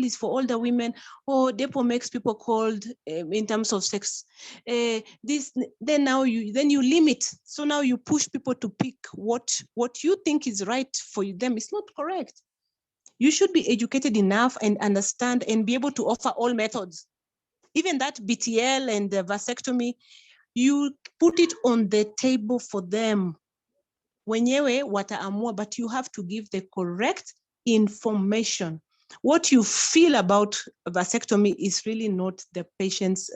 is for older women. Oh, Depo makes people cold in terms of sex. This then you limit. So now you push people to pick what you think is right for them. It's not correct. You should be educated enough and understand and be able to offer all methods. Even that BTL and the vasectomy, you put it on the table for them. Wenyewe wataamua, but you have to give the correct information. What you feel about vasectomy is really not the patient's,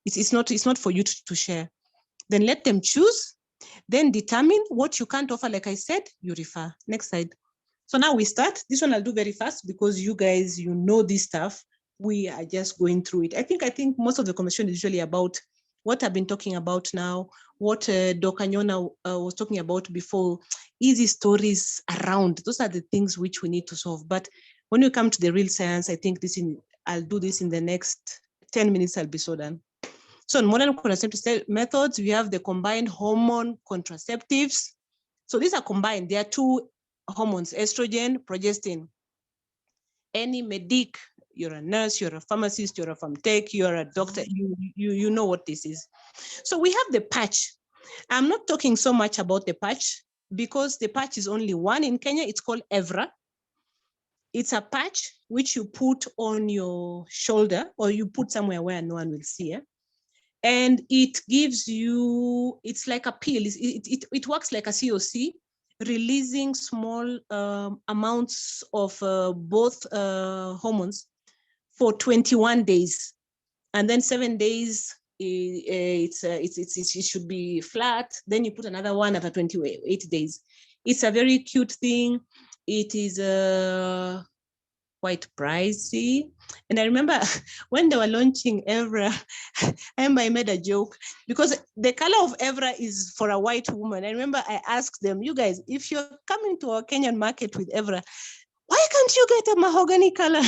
it's not for you to share. Then let them choose, then determine what you can't offer. Like I said, you refer. Next slide. So now we start. This one I'll do very fast because you guys, you know this stuff. We are just going through it. I think most of the conversation is usually about what I've been talking about now, what Dr. Nyona was talking about before, easy stories around. Those are the things which we need to solve. But when we come to the real science, I think I'll do this in the next 10 minutes, I'll be so done. So in modern contraceptive methods, we have the combined hormone contraceptives. So these are combined. There are 2 hormones, estrogen, progestin. Any medic, you're a nurse, you're a pharmacist, you're a pharmtech, you're a doctor, you know what this is. So we have the patch. I'm not talking so much about the patch because the patch is only one in Kenya. It's called Evra. It's a patch which you put on your shoulder or you put somewhere where no one will see it. And it gives you, it's like a pill. It works like a COC, releasing small amounts of both hormones for 21 days. And then 7 days, it should be flat. Then you put another one after 28 days. It's a very cute thing. It is quite pricey. And I remember when they were launching Evra, I made a joke because the color of Evra is for a white woman. I remember I asked them, you guys, if you're coming to our Kenyan market with Evra, why can't you get a mahogany color?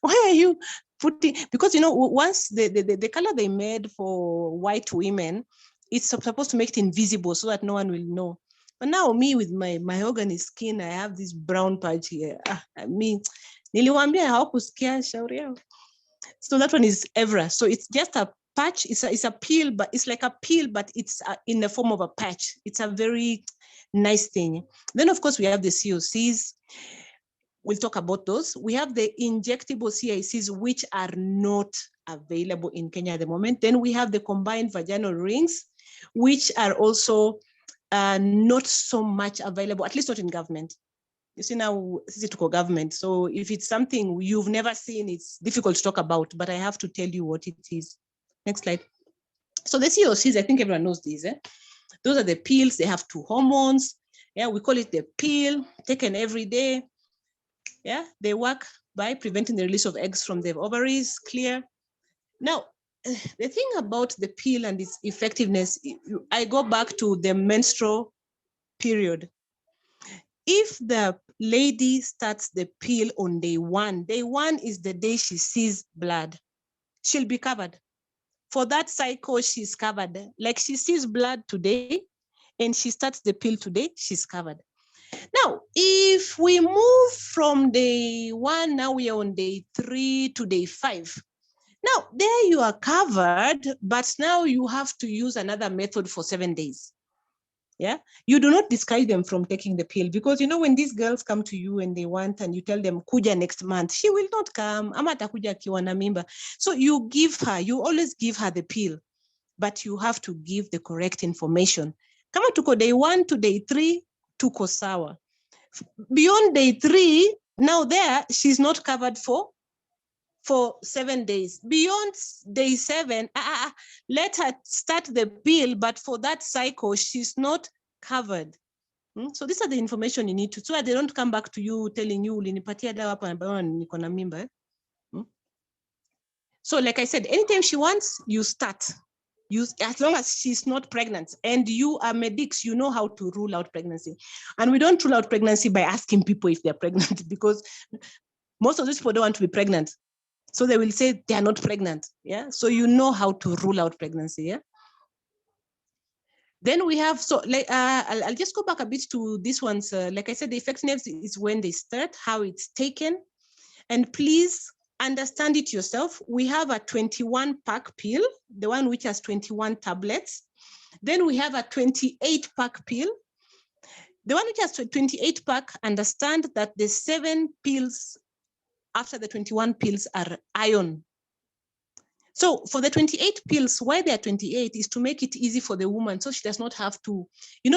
Why are you putting, because once the color they made for white women, it's supposed to make it invisible so that no one will know. But now me with my mahogany skin, I have this brown patch here. Niliwaambia hawakusikia shauri yao. So that one is Evra. So it's just a patch. It's a peel, but it's like a peel, but it's in the form of a patch. It's a very nice thing. Then of course we have the COCs. We'll talk about those. We have the injectable CICs, which are not available in Kenya at the moment. Then we have the combined vaginal rings, which are also not so much available, at least not in government. You see now, this is to government. So if it's something you've never seen, it's difficult to talk about, but I have to tell you what it is. Next slide. So the COCs, I think everyone knows these. Those are the pills. They have 2 hormones. Yeah, we call it the pill, taken every day. Yeah, they work by preventing the release of eggs from the ovaries, clear. Now, the thing about the pill and its effectiveness, I go back to the menstrual period. If the lady starts the pill on day one is the day she sees blood, she'll be covered. For that cycle, she's covered. Like she sees blood today and she starts the pill today, she's covered. Now, if we move from day 1, now we are on day 3 to day 5. Now, there you are covered, but now you have to use another method for 7 days. Yeah, you do not discourage them from taking the pill because when these girls come to you and they want and you tell them kuja next month, she will not come. Ama atakuja akiwa na mimba. So you always give her the pill, but you have to give the correct information. Kama tuko day 1 to day 3, tuko sawa. Beyond day 3, now there she's not covered for 7 days. Beyond day 7, let her start the pill, but for that cycle, she's not covered. So these are the information you need to, so they don't come back to you telling you, ulinipatia dawa hapa na niko na mimba. So like I said, anytime she wants, you start. As long as she's not pregnant, and you are medics, you know how to rule out pregnancy. And we don't rule out pregnancy by asking people if they're pregnant because most of these people don't want to be pregnant. So they will say they are not pregnant. Yeah. So you know how to rule out pregnancy. Yeah. Then we have, I'll just go back a bit to this ones. Like I said, the effectiveness is when they start, how it's taken. And please understand it yourself. We have a 21-pack pill, the one which has 21 tablets. Then we have a 28-pack pill. The one which has 28-pack, understand that the 7 pills after the 21 pills are iron. So for the 28 pills, why they are 28 is to make it easy for the woman so she does not have to,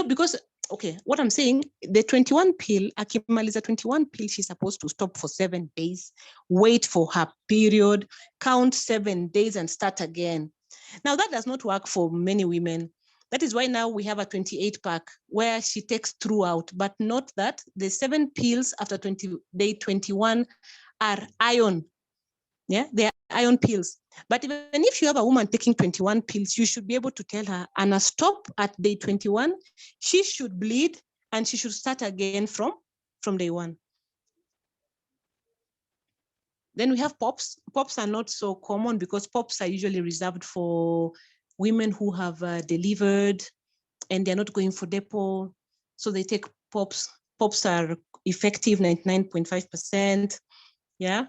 because, okay, what I'm saying, the 21 pill, akimaliza 21 pill, she's supposed to stop for 7 days, wait for her period, count 7 days and start again. Now that does not work for many women. That is why now we have a 28-pack where she takes throughout, but not that the 7 pills after day 21 are iron. Yeah, they are iron pills. But even if you have a woman taking 21 pills, you should be able to tell her, Anna, stop at day 21. She should bleed and she should start again from day 1. Then we have POPs. POPs are not so common because POPs are usually reserved for women who have delivered and they're not going for depot. So they take POPs. POPs are effective 99.5%. Yeah.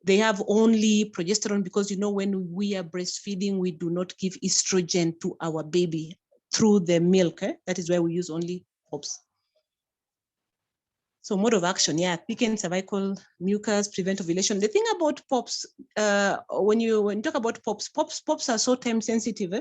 They have only progesterone because, when we are breastfeeding, we do not give estrogen to our baby through the milk. That is why we use only POPs. So mode of action, yeah, thicken cervical mucus, prevent ovulation. The thing about POPs, when you talk about POPs are so time sensitive.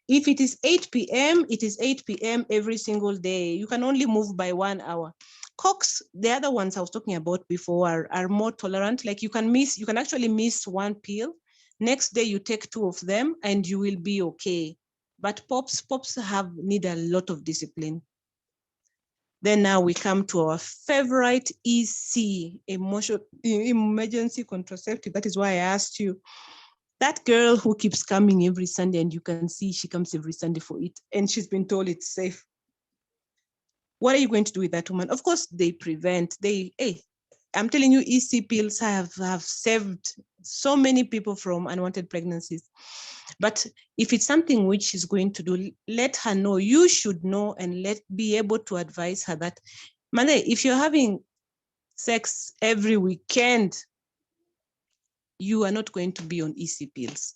If it is 8 p.m., it is 8 p.m. every single day. You can only move by 1 hour. COX, the other ones I was talking about before are more tolerant. Like you can actually miss 1 pill. Next day you take 2 of them and you will be okay. But POPs need a lot of discipline. Then now we come to our favorite EC, emergency contraceptive. That is why I asked you, that girl who keeps coming every Sunday, and you can see she comes every Sunday for it, and she's been told it's safe. What are you going to do with that woman? Of course, they prevent. I'm telling you, EC pills have saved so many people from unwanted pregnancies. But if it's something which she's going to do, let her know. You should know and be able to advise her that, Mane, if you're having sex every weekend, you are not going to be on EC pills.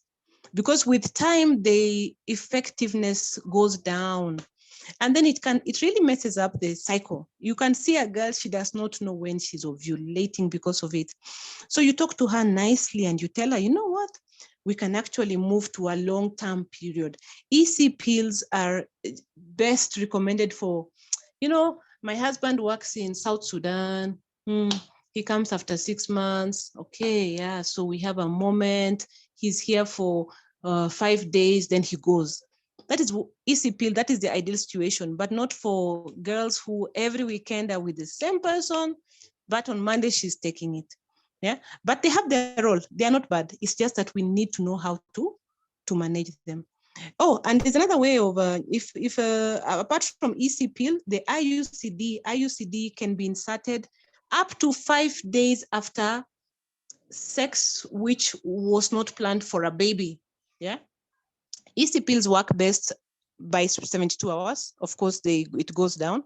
Because with time, the effectiveness goes down. And then it really messes up the cycle. You can see a girl, she does not know when she's ovulating because of it. So you talk to her nicely and you tell her, you know what? We can actually move to a long-term period. EC pills are best recommended for, my husband works in South Sudan. He comes after 6 months. Okay, yeah, so we have a moment. He's here for 5 days, then he goes. That is EC pill. That is the ideal situation, but not for girls who every weekend are with the same person, but on Monday she's taking it. Yeah, but they have their role. They are not bad. It's just that we need to know how to manage them. Oh, and there's another way of if apart from EC pill, the IUCD can be inserted up to 5 days after sex, which was not planned for a baby. Yeah. EC pills work best by 72 hours. Of course, it goes down.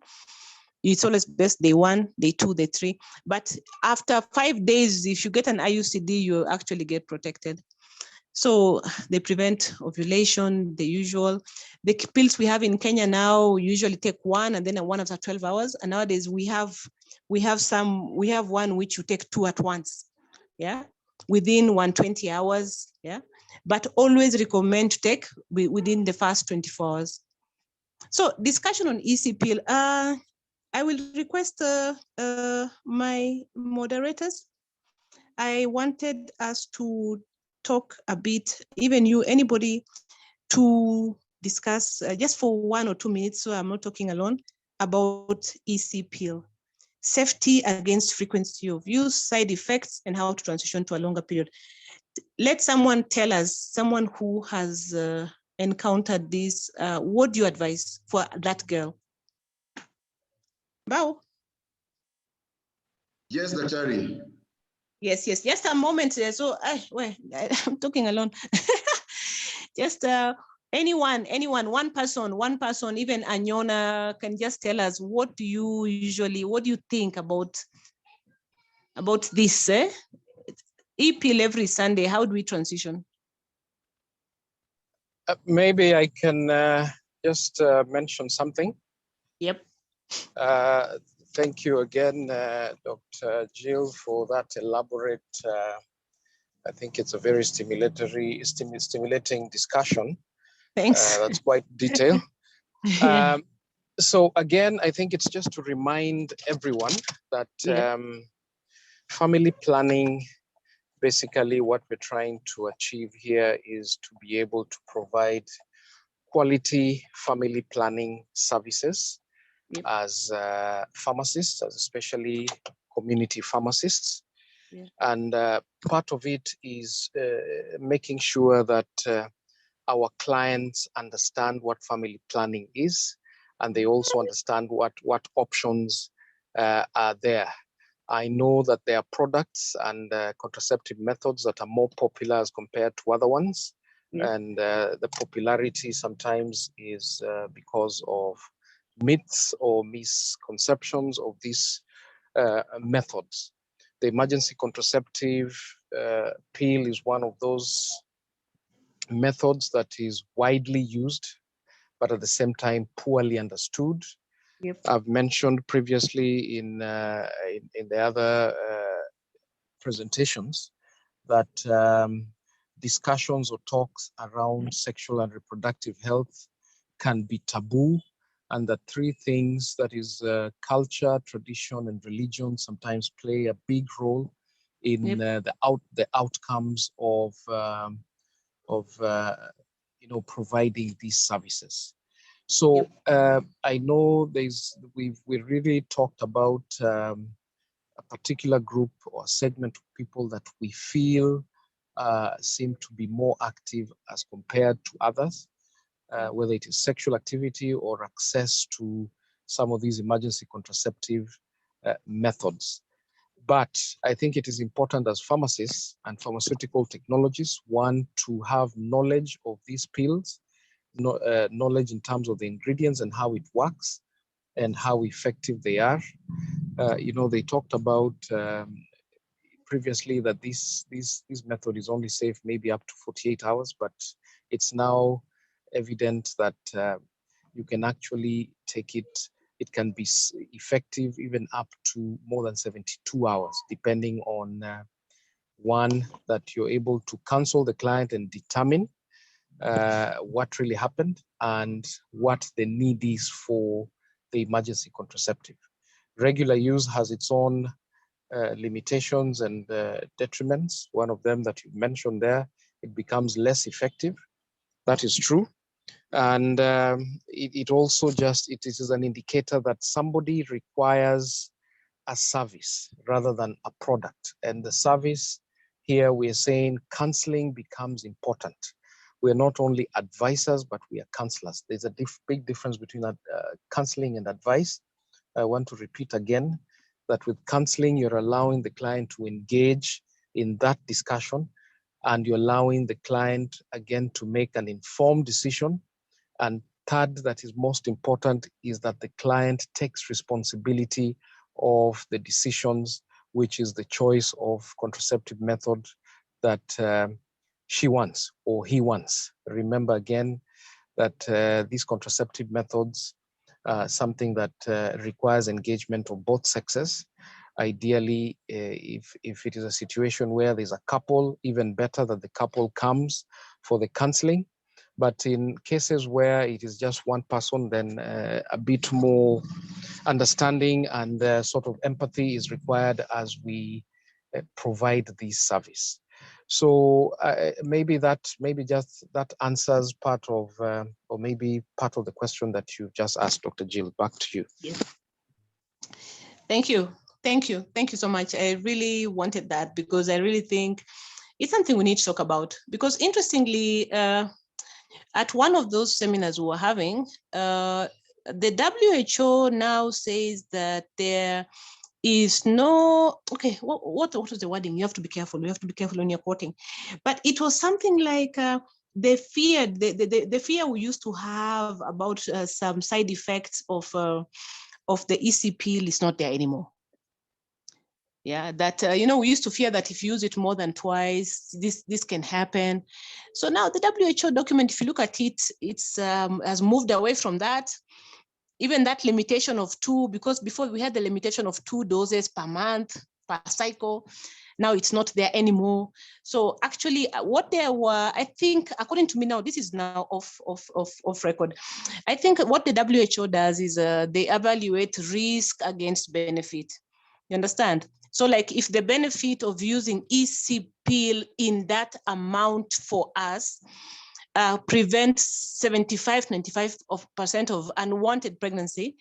It's always best day 1, day 2, day 3. But after 5 days, if you get an IUCD, you actually get protected. So they prevent ovulation, the usual. The pills we have in Kenya now usually take 1 and then one after 12 hours. And nowadays we have one which you take 2 at once. Yeah, within 120 hours. Yeah, but always recommend to take within the first 24 hours. So discussion on EC pill. I will request my moderators. I wanted us to talk a bit, even you, anybody, to discuss just for 1 or 2 minutes, so I'm not talking alone, about EC pill. Safety against frequency of use, side effects, and how to transition to a longer period. Let someone tell us, someone who has encountered this, what do you advise for that girl? Bao? Yes, Daktari. Yes, just a moment. So I'm talking alone. Just anyone, one person, even Anyona can just tell us, what do you think about this? E-pill every Sunday, how do we transition? Maybe I can just mention something. Yep. Thank you again, Dr. Jill, for that elaborate, I think it's a very stimulating discussion. Thanks. That's quite detailed. Yeah. So again, I think it's just to remind everyone that family planning, basically what we're trying to achieve here is to be able to provide quality family planning services as pharmacists, as especially community pharmacists. Yeah. And part of it is making sure that our clients understand what family planning is, and they also understand what options are there. I know that there are products and contraceptive methods that are more popular as compared to other ones. Yeah. And the popularity sometimes is because of myths or misconceptions of these methods. The emergency contraceptive pill is one of those methods that is widely used, but at the same time poorly understood. Yep. I've mentioned previously in the other presentations that discussions or talks around sexual and reproductive health can be taboo, and the 3 things, that is culture, tradition, and religion, sometimes play a big role in the outcomes of providing these services. So I know we really talked about a particular group or segment of people that we feel seem to be more active as compared to others, whether it is sexual activity or access to some of these emergency contraceptive methods. But I think it is important as pharmacists and pharmaceutical technologists, one, to have knowledge of these pills, knowledge in terms of the ingredients and how it works and how effective they are. They talked about previously that this method is only safe maybe up to 48 hours, but it's now evident that you can actually take it. It can be effective even up to more than 72 hours, depending on one, that you're able to counsel the client and determine what really happened and what the need is for the emergency contraceptive. Regular use has its own limitations and detriments. One of them that you mentioned there, it becomes less effective. That is true. And it also it is an indicator that somebody requires a service rather than a product. And the service here, we're saying counseling becomes important. We're not only advisors, but we are counselors. There's a big difference between counseling and advice. I want to repeat again that with counseling, you're allowing the client to engage in that discussion, and you're allowing the client, again, to make an informed decision. And third, that is most important, is that the client takes responsibility of the decisions, which is the choice of contraceptive method that she wants or he wants. Remember again that these contraceptive methods are something that requires engagement of both sexes. Ideally, if it is a situation where there's a couple, even better that the couple comes for the counseling. But in cases where it is just one person, then a bit more understanding and sort of empathy is required as we provide this service. So maybe just that answers part of, or maybe part of the question that you just asked, Dr. Jill. Back to you. Yes. Thank you so much. I really wanted that because I really think it's something we need to talk about. Because interestingly, at one of those seminars we were having, the WHO now says that there is no, okay, what was the wording? You have to be careful. You have to be careful when you're quoting. But it was something like the fear we used to have about some side effects of the EC pill is not there anymore. Yeah, that, we used to fear that if you use it more than twice, this can happen. So now the WHO document, if you look at it, it's has moved away from that. Even that limitation of 2, because before we had the limitation of 2 doses per month, per cycle. Now it's not there anymore. So actually what there were, I think, according to me now, this is now off record. I think what the WHO does is they evaluate risk against benefit. You understand? So like if the benefit of using EC pill in that amount for us prevents 75-95% of unwanted pregnancy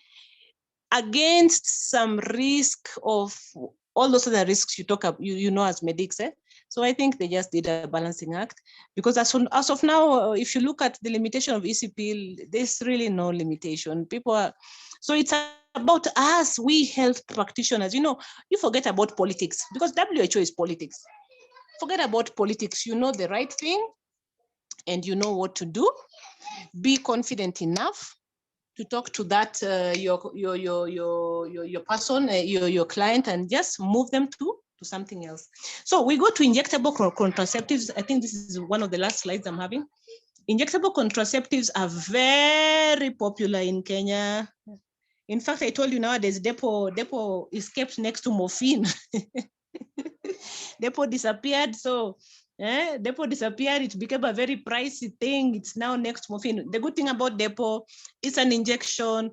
against some risk of all those other risks you talk about, you know, as medics. So I think they just did a balancing act, because as of now, if you look at the limitation of EC pill, there's really no limitation. People are, so it's about us, we health practitioners. You forget about politics, because WHO is politics. Forget about politics. You know the right thing and you know what to do. Be confident enough to talk to that your person, your client, and just move them to something else. So we go to injectable contraceptives. I think this is one of the last slides I'm having. Injectable contraceptives are very popular in Kenya. In fact, I told you nowadays, Depo is kept next to morphine. Depo disappeared, so Depo disappeared. It became a very pricey thing. It's now next to morphine. The good thing about Depo, it's an injection.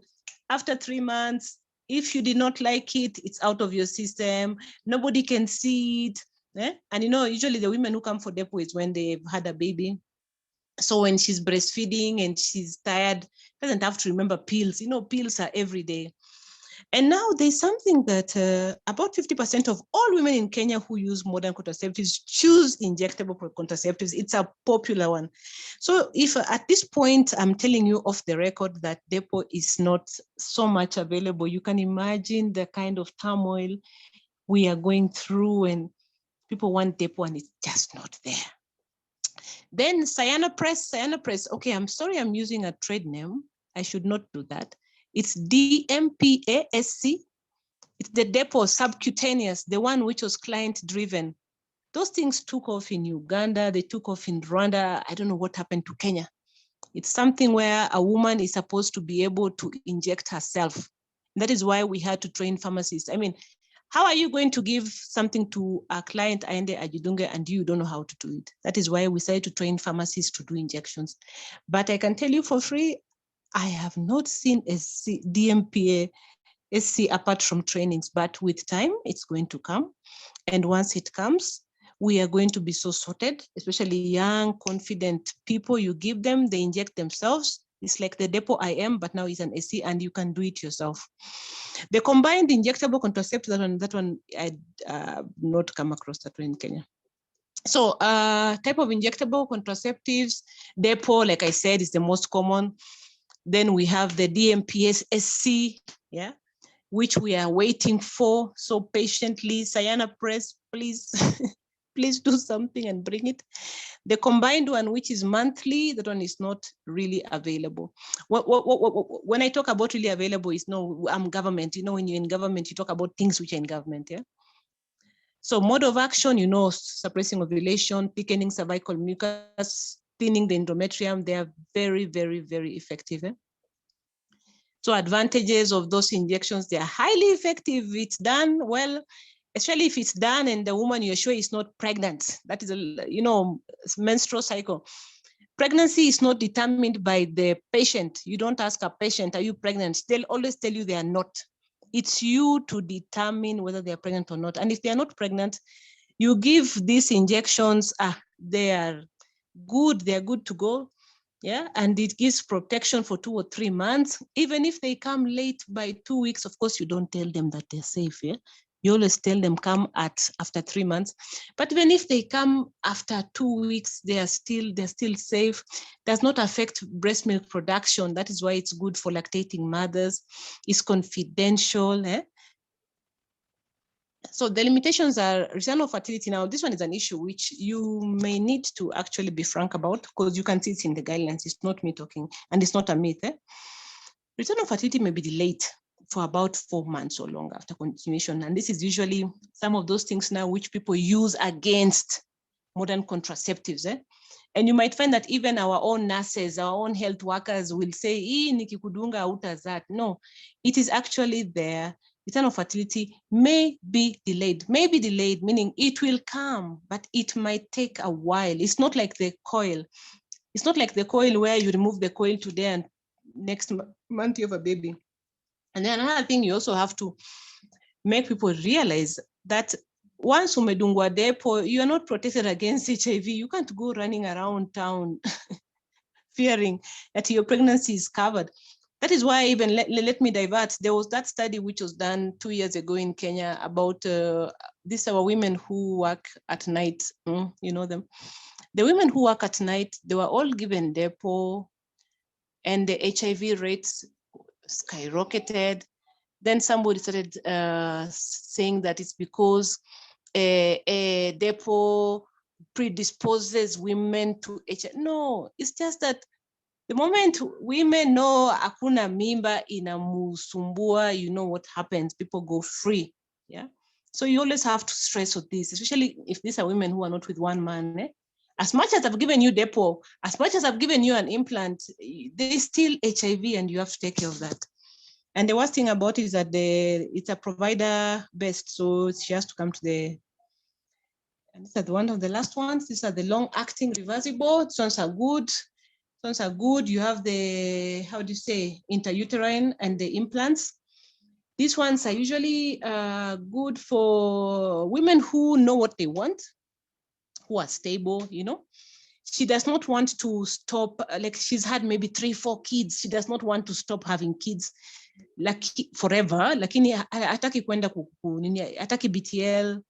After 3 months, if you did not like it, it's out of your system. Nobody can see it. And usually the women who come for Depo is when they've had a baby. So when she's breastfeeding and she's tired, doesn't have to remember pills. Pills are every day. And now there's something that about 50% of all women in Kenya who use modern contraceptives choose injectable contraceptives. It's a popular one. So if at this point, I'm telling you off the record that Depo is not so much available, you can imagine the kind of turmoil we are going through, and people want Depo and it's just not there. Then Cyanopress. Okay, I'm sorry, I'm using a trade name. I should not do that. It's DMPASC. It's the Depo subcutaneous, the one which was client driven. Those things took off in Uganda, they took off in Rwanda. I don't know what happened to Kenya. It's something where a woman is supposed to be able to inject herself. That is why we had to train pharmacists. I mean, how are you going to give something to a client aende ajidunge and you don't know how to do it? That is why we decided to train pharmacists to do injections. But I can tell you for free, I have not seen a DMPA SC apart from trainings, but with time, it's going to come. And once it comes, we are going to be so sorted, especially young, confident people. You give them, they inject themselves. It's like the Depo IM, but now it's an SC and you can do it yourself. The combined injectable contraceptives, that one I not come across that one in Kenya. So type of injectable contraceptives, Depo, like I said, is the most common. Then we have the DMPS SC, yeah, which we are waiting for so patiently. Cyanopress, please, please do something and bring it. The combined one, which is monthly, that one is not really available. When I talk about really available, it's no, I'm government. When you're in government, you talk about things which are in government, yeah? So mode of action, suppressing ovulation, thickening cervical mucus, thinning the endometrium, they are very, very, very effective. So advantages of those injections, they are highly effective. It's done well, especially if it's done and the woman you're sure is not pregnant. That is menstrual cycle. Pregnancy is not determined by the patient. You don't ask a patient, are you pregnant? They'll always tell you they are not. It's you to determine whether they are pregnant or not. And if they are not pregnant, you give these injections, they are good to go. Yeah, and it gives protection for 2 or 3 months. Even if they come late by 2 weeks, of course, you don't tell them that they're safe. Yeah, you always tell them come after 3 months. But even if they come after 2 weeks, they're still safe. Does not affect breast milk production. That is why it's good for lactating mothers. It's confidential. So the limitations are return of fertility. Now, this one is an issue which you may need to actually be frank about, because you can see it in the guidelines. It's not me talking, and it's not a myth. Return of fertility may be delayed for about 4 months or longer after continuation. And this is usually some of those things now which people use against modern contraceptives. And you might find that even our own nurses, our own health workers will say, nikikudunga utazat. No, it is actually there. Return of fertility may be delayed, meaning it will come, but it might take a while. It's not like the coil. It's not like the coil where you remove the coil today and next month you have a baby. And then another thing, you also have to make people realize that once umedungwa Depo, you are not protected against HIV. You can't go running around town fearing that your pregnancy is covered. That is why even, let me divert, there was that study which was done 2 years ago in Kenya about these are women who work at night, you know them. The women who work at night, they were all given Depo and the HIV rates skyrocketed. Then somebody started saying that it's because Depo predisposes women to HIV. No, it's just that the moment women know hakuna mimba inamusumbua, you know what happens, people go free. Yeah. So you always have to stress on this, especially if these are women who are not with one man. As much as I've given you Depo, as much as I've given you an implant, there's still HIV and you have to take care of that. And the worst thing about it is that it's a provider based, so she has to come to the, and these are one of the last ones. These are the long-acting reversible. These ones are good. These ones are good. You have the, how do you say, intrauterine and the implants. These ones are usually good for women who know what they want, who are stable, you know. she does not want to stop, like she's had maybe 3-4 kids. She does not want to stop having kids like forever. Lakini hataki kwenda hataki BTL,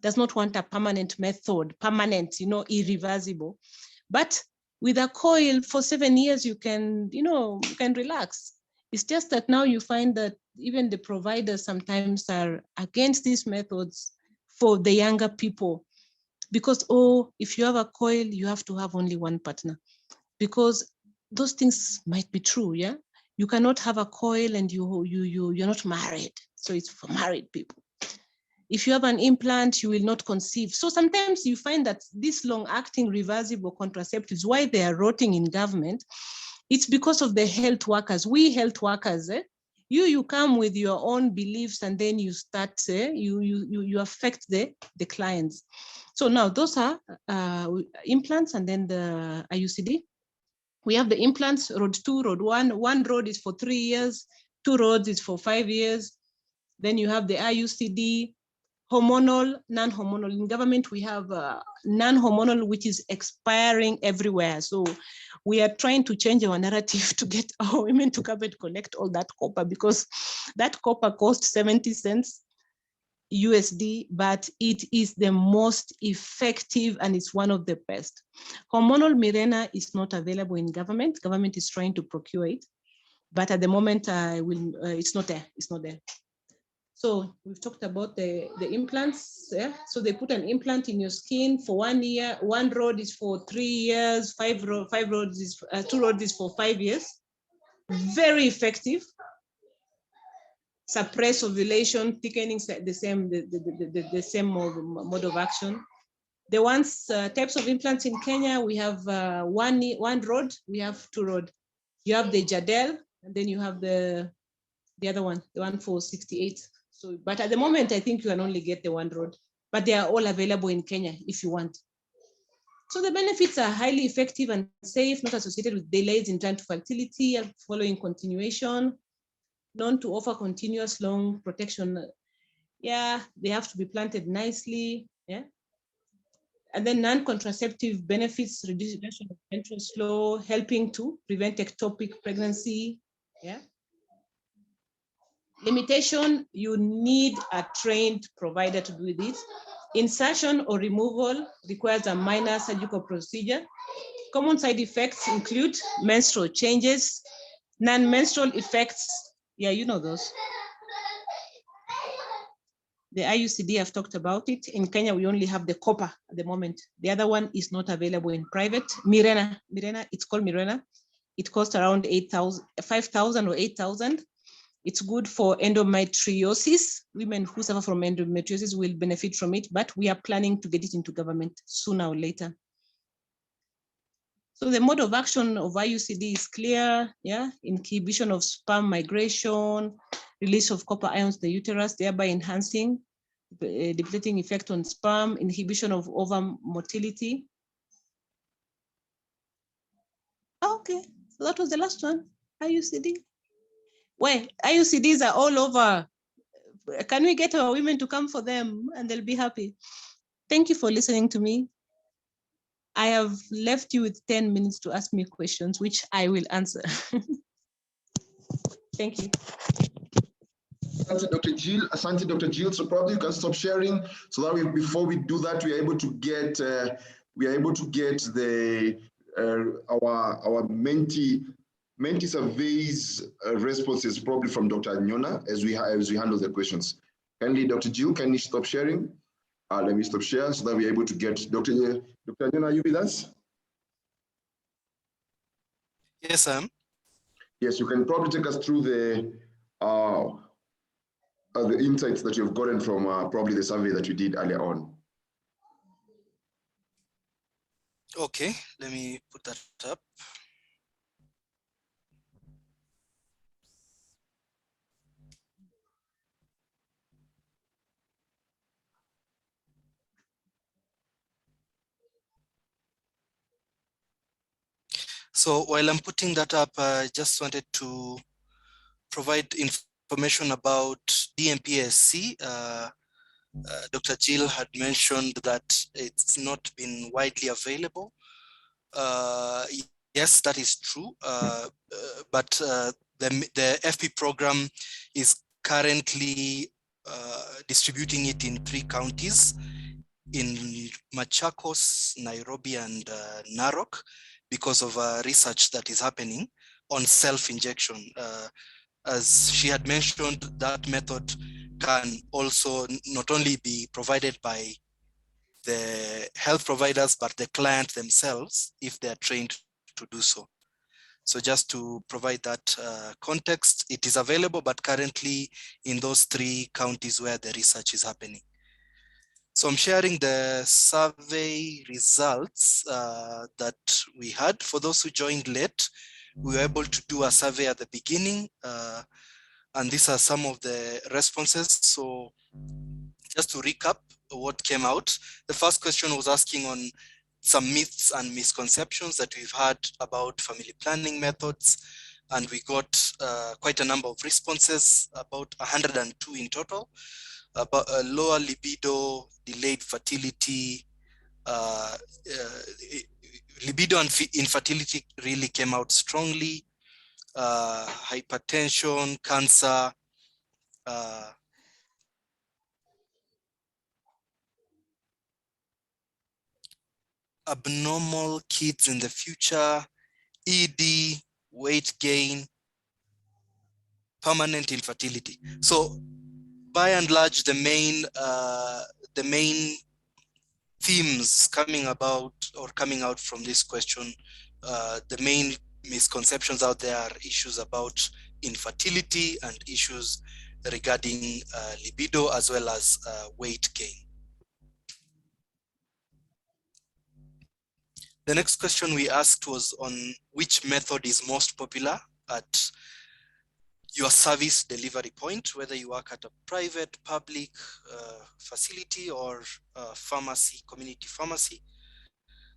does not want a permanent method, permanent, irreversible. But with a coil for 7 years, you can, you can relax. It's just that now you find that even the providers sometimes are against these methods for the younger people. Because, if you have a coil, you have to have only one partner. Because those things might be true, yeah? You cannot have a coil and you're not married. So it's for married people. If you have an implant, you will not conceive. So sometimes you find that these long-acting reversible contraceptives, why they are rotting in government, it's because of the health workers. We health workers, you come with your own beliefs and then you start, you affect the clients. So now those are implants, and then the IUCD. We have the implants, road 2, road 1. One road is for 3 years, 2 roads is for 5 years. Then you have the IUCD, hormonal, non-hormonal. In government, we have non-hormonal, which is expiring everywhere. So we are trying to change our narrative to get our women to come and collect all that copper, because that copper costs 70 cents USD, but it is the most effective and it's one of the best. Hormonal Mirena is not available in government. Government is trying to procure it, but at the moment, it's not there. It's not there. So we've talked about the implants. Yeah? So they put an implant in your skin for 1 year. 1 rod is for 3 years. 2 rods is for 5 years. Very effective. Suppress ovulation, thickening, the same mode of action. The types of implants in Kenya, we have one rod, we have 2 rod. You have the Jadel, and then you have the other one, the one for 68. So, but at the moment, I think you can only get the 1 rod, but they are all available in Kenya if you want. So the benefits are highly effective and safe, not associated with delays in time to fertility, following continuation, known to offer continuous long protection. Yeah, they have to be planted nicely. Yeah. And then non-contraceptive benefits, reduction of menstrual flow, helping to prevent ectopic pregnancy. Yeah. Limitation, you need a trained provider to do this. Insertion or removal requires a minor surgical procedure. Common side effects include menstrual changes, non-menstrual effects. Yeah, you know those. The IUCD, I've talked about it. In Kenya, we only have the copper at the moment. The other one is not available in private. Mirena, it's called Mirena. It costs around 5,000 or 8,000. It's good for endometriosis. Women who suffer from endometriosis will benefit from it, but we are planning to get it into government sooner or later. So the mode of action of IUCD is clear, yeah? Inhibition of sperm migration, release of copper ions in the uterus, thereby enhancing the depleting effect on sperm, inhibition of ovum motility. Okay, so that was the last one, IUCD. Well, IUCDs are all over. Can we get our women to come for them and they'll be happy? Thank you for listening to me. I have left you with 10 minutes to ask me questions, which I will answer. Thank you. Asante, Dr. Jill. Asante, Dr. Jill. So probably you can stop sharing so that before we do that, we are able to get the our Mentee Survey's responses probably from Dr. Nyona as we handle the questions. Kindly, Dr. Jill, can you stop sharing? Let me stop sharing so that we're able to get Dr. Nyona, are you with us? Yes, I am. Yes, you can probably take us through the insights that you've gotten from probably the survey that you did earlier on. Okay, let me put that up. So while I'm putting that up, I just wanted to provide information about DMPSC. Dr. Jill had mentioned that it's not been widely available. Yes, that is true. But the FP program is currently distributing it in 3 counties, in Machakos, Nairobi, and Narok, because of research that is happening on self-injection. As she had mentioned, that method can also not only be provided by the health providers, but the client themselves, if they are trained to do so. So just to provide that context, it is available, but currently in those 3 counties where the research is happening. So I'm sharing the survey results that we had. For those who joined late, we were able to do a survey at the beginning, and these are some of the responses. So just to recap what came out, the first question was asking on some myths and misconceptions that we've had about family planning methods, and we got quite a number of responses, about 102 in total, about lower libido, delayed fertility, libido and infertility really came out strongly, hypertension, cancer, abnormal kids in the future, ED, weight gain, permanent infertility. So by and large, the main themes coming about or coming out from this question, the main misconceptions out there are issues about infertility and issues regarding libido, as well as weight gain. The next question we asked was on which method is most popular at your service delivery point, whether you work at a private, public facility, or pharmacy, community pharmacy.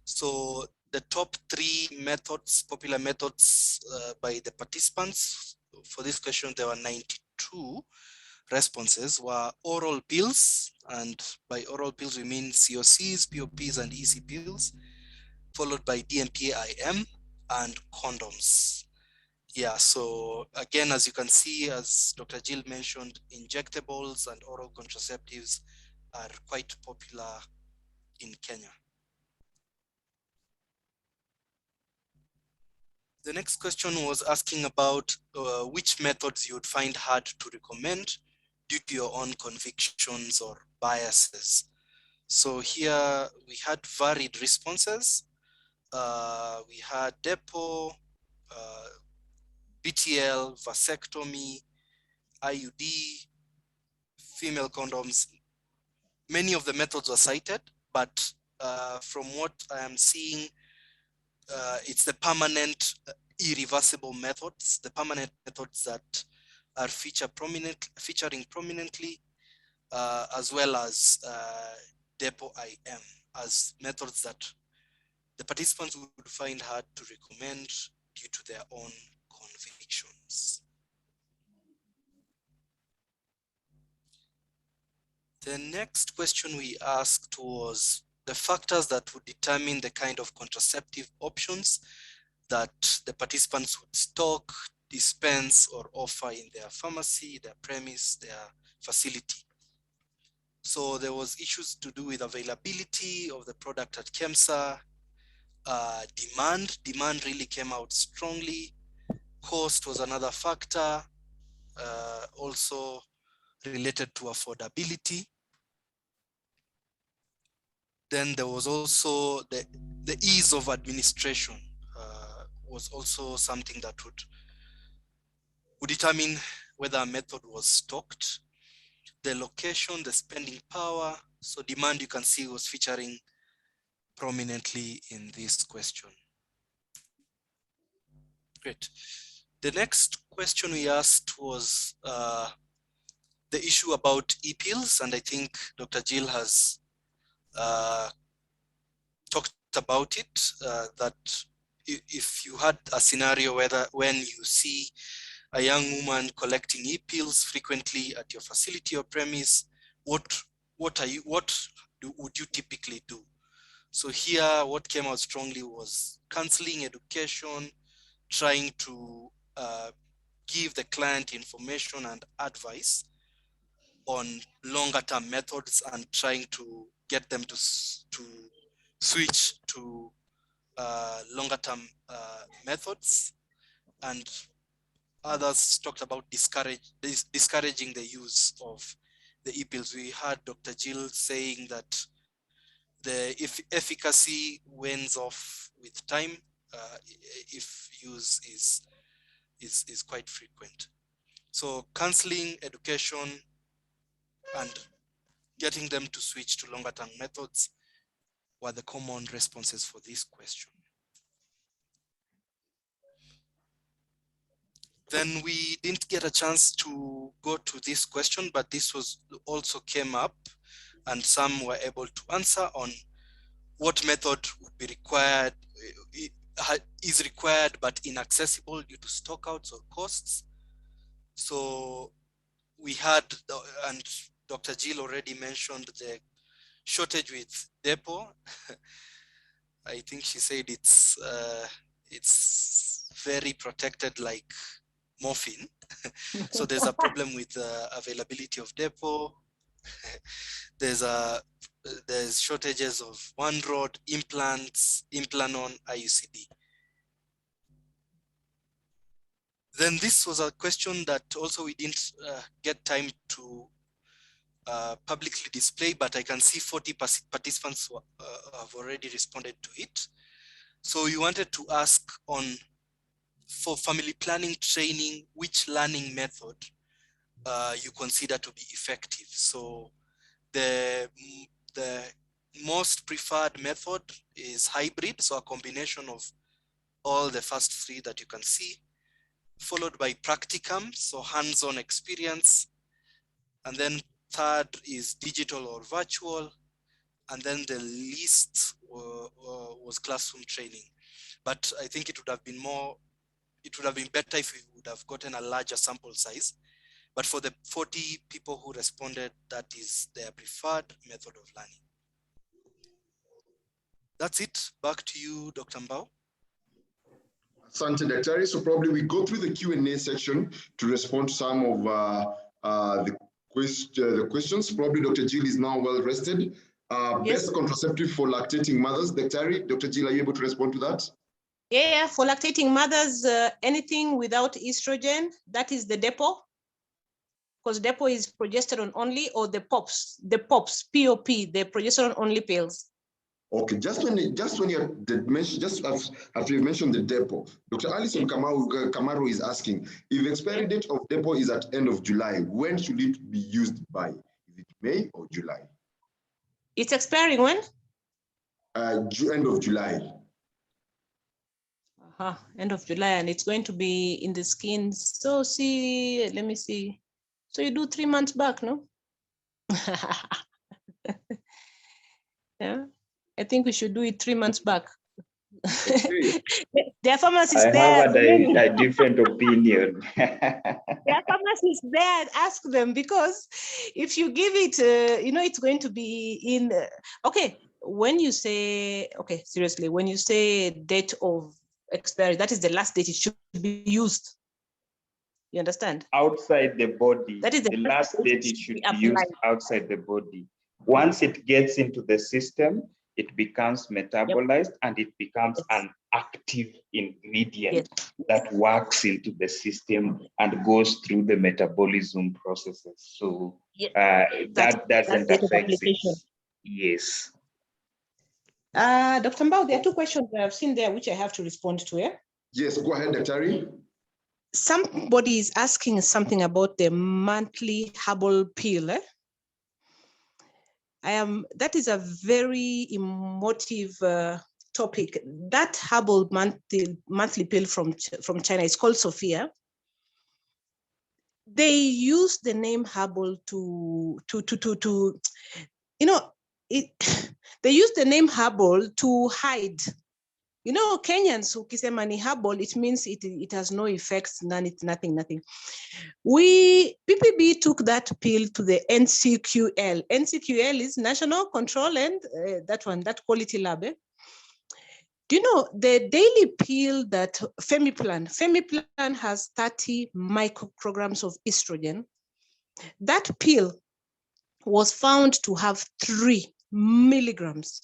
So the top 3 methods, popular methods by the participants for this question, there were 92 responses, were oral pills, and by oral pills we mean COCs, POPs, and EC pills, followed by DMPA-IM and condoms. Yeah, so again, as you can see, as Dr. Jill mentioned, injectables and oral contraceptives are quite popular in Kenya. The next question was asking about which methods you would find hard to recommend due to your own convictions or biases. So here we had varied responses. We had DEPO, BTL, vasectomy, IUD, female condoms. Many of the methods were cited, but from what I am seeing, it's the permanent, irreversible methods, the permanent methods that are featuring prominently, as well as DEPO-IM as methods that the participants would find hard to recommend due to their own convictions. The next question we asked was the factors that would determine the kind of contraceptive options that the participants would stock, dispense, or offer in their pharmacy, their premise, their facility. So there was issues to do with availability of the product at KEMSA, demand really came out strongly. Cost was another factor, also related to affordability. Then there was also the ease of administration was also something that would determine whether a method was stocked. The location, the spending power. So demand, you can see, was featuring prominently in this question. Great. The next question we asked was the issue about e-pills, and I think Dr. Jill has talked about it, that if you had a scenario when you see a young woman collecting e-pills frequently at your facility or premise, what would you typically do? So here, what came out strongly was counseling, education, trying to give the client information and advice on longer term methods and trying to get them to switch to longer term methods. And others talked about discouraging the use of the e-pills. We heard Dr. Jill saying that the efficacy wanes off with time if use is quite frequent. So counseling, education, and getting them to switch to longer term methods were the common responses for this question. Then we didn't get a chance to go to this question, but this was also came up and some were able to answer on what method would be required, is required but inaccessible due to stockouts or costs. So we had, and Dr. Jill already mentioned the shortage with depot. I think she said it's very protected like morphine. So there's a problem with the availability of depot. There's shortages of one rod, implants, Implanon, IUCD. Then this was a question that also we didn't get time to publicly display, but I can see 40 participants have already responded to it. So we wanted to ask on, for family planning training, which learning method you consider to be effective. So the most preferred method is hybrid, so a combination of all the first three that you can see, followed by practicum, so hands-on experience, and then third is digital or virtual, and then the least was classroom training. But I think it would have been better if we would have gotten a larger sample size. But for the 40 people who responded, that is their preferred method of learning. That's it. Back to you, Dr. Mbao. Asante Daktari. So probably we go through the Q&A section to respond to some of the questions. Probably Dr. Jill is now well rested. Yes. Best contraceptive for lactating mothers. Daktari, Dr. Jill, are you able to respond to that? Yeah, for lactating mothers, anything without estrogen, that is the depot. Because depot is progesterone only, or the POPs, POP, the progesterone only pills. Okay, just when you mentioned, just after you mentioned the depot, Dr. Alison Kamaru is asking, if the expiry date of depot is at end of July, when should it be used by? Is it May or July? It's expiring when? End of July. End of July, and it's going to be in the skin. So see, let me see. So you do 3 months back, no? Yeah, I think we should do it 3 months back. Okay. There are pharmacists I there. have a different opinion. There are pharmacists there. Ask them, because if you give it, it's going to be in. Okay, when you say, okay, seriously, when you say date of expiry, that is the last date it should be used. You understand? Outside the body. That is the last date it should be used outside the body. Once it gets into the system, it becomes metabolized, and it becomes an active ingredient that works into the system and goes through the metabolism processes. So that doesn't affect it. Yes. Dr. Mbao, there are 2 questions that I've seen there which I have to respond to. Yeah? Yes, go ahead, Daktari. Somebody is asking something about the monthly herbal pill. That is a very emotive topic. That herbal monthly pill from China is called Sophia. They use the name herbal they use the name herbal to hide You know, Kenyans, ukisema ni herbal, it means it has no effects, none, it's nothing. PPB took that pill to the NCQL. NCQL is National Control and that quality lab. Do you know the daily pill that Femiplan has 30 micrograms of estrogen. That pill was found to have 3 milligrams,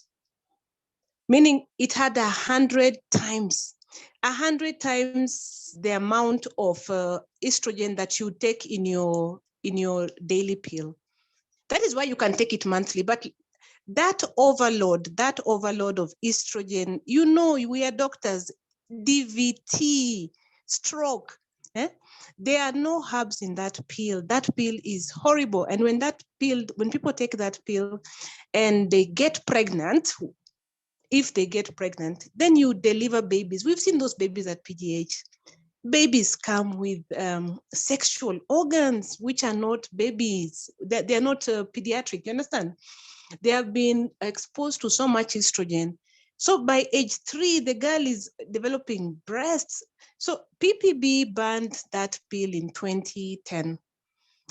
meaning it had 100 times the amount of estrogen that you take in your daily pill. That is why you can take it monthly, but that overload of estrogen, you know, we are doctors, DVT, stroke, there are no herbs in that pill. That pill is horrible. And when people take that pill and they get pregnant, if they get pregnant, then you deliver babies. We've seen those babies at PGH. Babies come with sexual organs, which are not babies. They're not pediatric, you understand? They have been exposed to so much estrogen. So by age 3, the girl is developing breasts. So PPB banned that pill in 2010.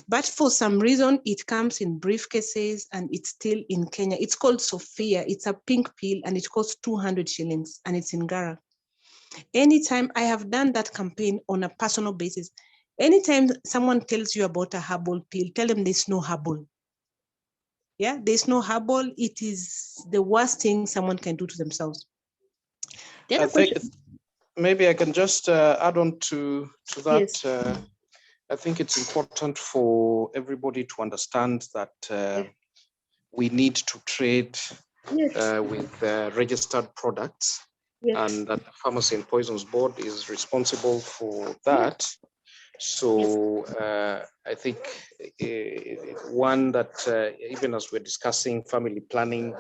But for some reason, it comes in briefcases and it's still in Kenya. It's called Sophia. It's a pink pill and it costs 200 shillings and it's in Gara. Anytime I have done that campaign on a personal basis, anytime someone tells you about a herbal pill, tell them there's no herbal. Yeah, there's no herbal. It is the worst thing someone can do to themselves. I think maybe I can just add on to that. Yes. I think it's important for everybody to understand that we need to trade with registered products, and that the Pharmacy and Poisons Board is responsible for that. So I think one that even as we're discussing family planning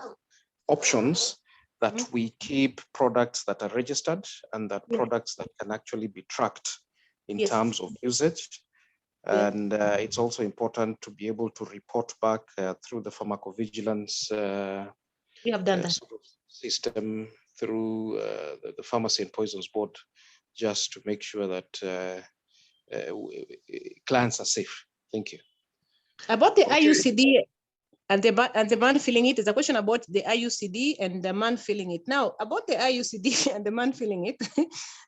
options, that we keep products that are registered and that products that can actually be tracked in terms of usage. And it's also important to be able to report back through the pharmacovigilance we have done that. Sort of system through the Pharmacy and Poisons Board, just to make sure that clients are safe. Thank you. About the IUCD and the man feeling it, is a question about the IUCD and the man feeling it. Now, about the IUCD and the man feeling it,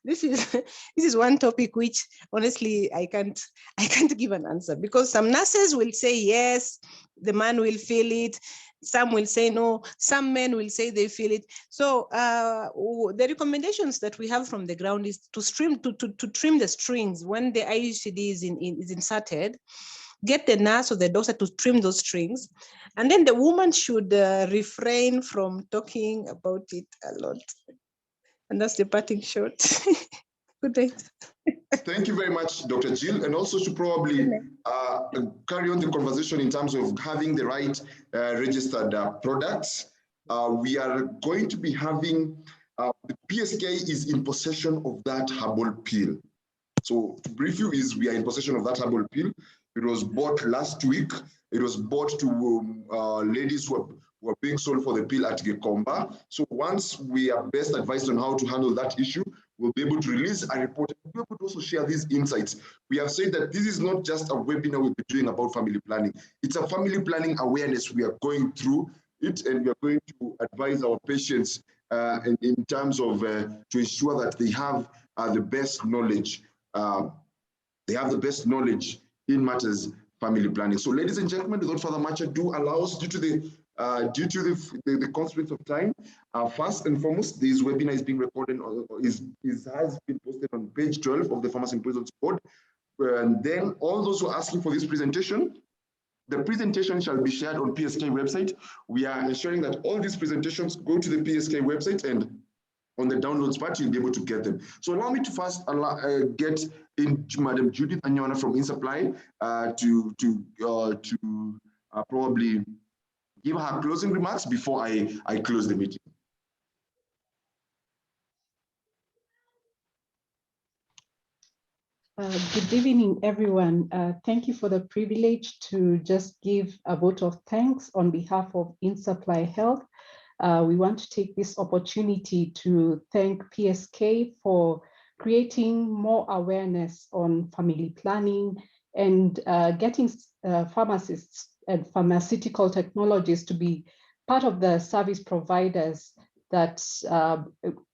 this is one topic which honestly I can't give an answer, because some nurses will say yes, the man will feel it. Some will say no, some men will say they feel it. So the recommendations that we have from the ground is to trim the strings when the IUCD is inserted. Get the nurse or the doctor to trim those strings. And then the woman should refrain from talking about it a lot. And that's the parting shot. Good night. Thank you very much, Dr. Jill. And also to probably carry on the conversation in terms of having the right registered products. We are going to be having, the PSK is in possession of that herbal pill. So to brief you, we are in possession of that herbal pill. It was bought last week. It was bought to ladies who are being sold for the pill at Gekomba. So once we are best advised on how to handle that issue, we'll be able to release a report. We'll be able to also share these insights. We have said that this is not just a webinar we'll be doing about family planning. It's a family planning awareness. We are going through it, and we are going to advise our patients in terms of to ensure that they have the best knowledge. They have the best knowledge in matters family planning. So, ladies and gentlemen, without further much ado, allow us, due to the constraints of time, first and foremost, this webinar is being recorded, has been posted on page 12 of the Pharmacy and Poisons Board. And then all those who are asking for this presentation, the presentation shall be shared on PSK website. We are ensuring that all these presentations go to the PSK website, and on the downloads part, you'll be able to get them. So allow me to first get in Madam Judith Anyona from InSupply to probably give her closing remarks before I close the meeting. Good evening, everyone. Thank you for the privilege to just give a vote of thanks on behalf of InSupply Health. We want to take this opportunity to thank PSK for creating more awareness on family planning and getting pharmacists and pharmaceutical technologists to be part of the service providers that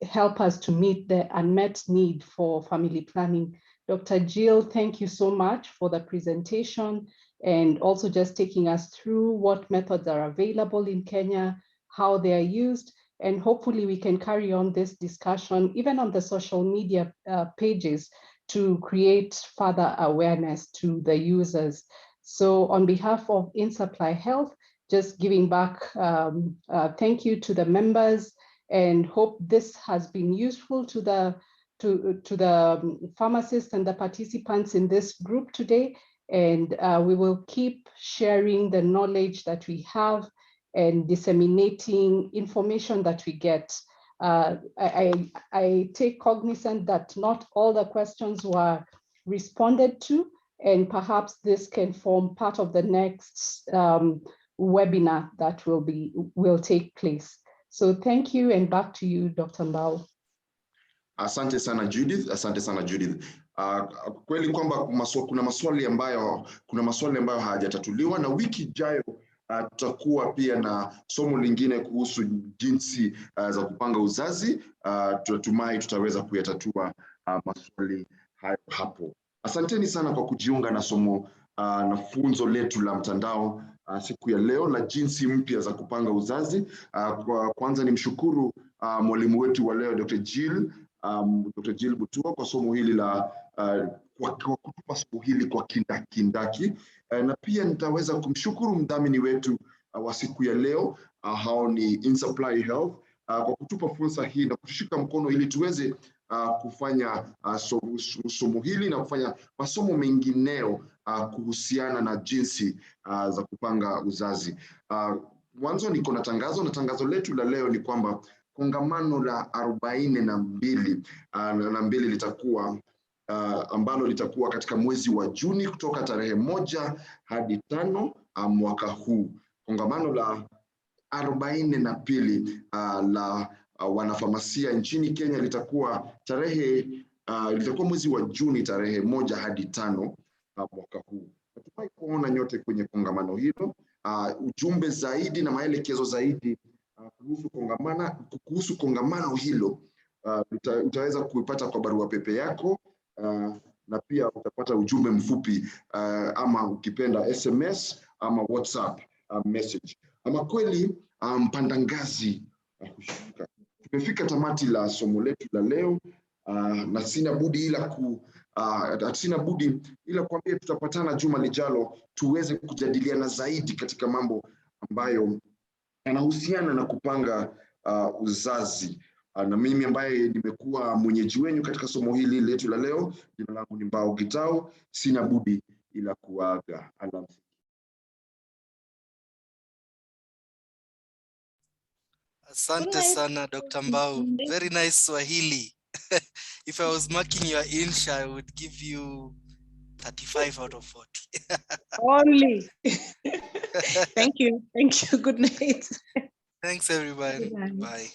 help us to meet the unmet need for family planning. Dr. Jill, thank you so much for the presentation and also just taking us through what methods are available in Kenya, how they are used, and hopefully we can carry on this discussion even on the social media pages to create further awareness to the users. So on behalf of InSupply Health, just giving back thank you to the members and hope this has been useful to the pharmacists and the participants in this group today. And we will keep sharing the knowledge that we have and disseminating information that we get. I take cognizant that not all the questions were responded to, and perhaps this can form part of the next webinar that will take place. So thank you, and back to you, Dr. Mbao. Asante sana Judith, asante sana Judith. Kweli kwamba kuna maswali ambayo hayajatatuliwa, na wiki ijayo tutakuwa pia na somo lingine kuhusu jinsi za kupanga uzazi. Tunatumai tutaweza kuyatatua maswali hayo hapo. Asanteni sana kwa kujiunga na somo na funzo letu la mtandao siku ya leo la jinsi mpya za kupanga uzazi. Kwanza ni mshukuru mwalimu wetu wa leo Dr. Jill Mutua kwa somo hili la kwa kutupa somo hili kwa kindaki. Na pia nitaweza kumshukuru mdhamini wetu wa siku ya leo, hao ni InSupply Health, kwa kutupa fursa hii na kushika mkono ili tuweze kufanya somo hili na kufanya masomo mengineo kuhusiana na jinsi za kupanga uzazi. Mwanzo niko na tangazo, na tangazo letu la leo ni kwamba kongamano la 42 litakuwa ambalo litakuwa katika mwezi wa Juni kutoka tarehe 1 hadi 5 mwaka huu. Kongamano la 42 la wanafamasia nchini Kenya litakuwa mwezi wa Juni tarehe 1 hadi 5 mwaka huu. Natumai kuona nyote kwenye kongamano hilo. Ujumbe zaidi na maelekezo zaidi kuhusu kongamano hilo utaweza kuipata kwa barua pepe yako, na pia utapata ujumbe mfupi ama ukipenda SMS ama WhatsApp message. Ama kweli mpanda ngazi kushuka. Tumefika tamati la somo letu la leo, na sina budi ila kuambia tutapatana juma lijalo tuweze kujadiliana zaidi katika mambo ambayo yanahusiana na kupanga uzazi. Na mimi ambaye nimekuwa mwenyeji wenu katika somo hili letu la leo, jina langu ni Mbao Gitau, sina budi ila kuaga. Alamsiki. Asante sana Dr. Mbao. Very nice Swahili. If I was marking your insha, I would give you 35 out of 40. Only. Thank you. Good night. Thanks everybody. Bye.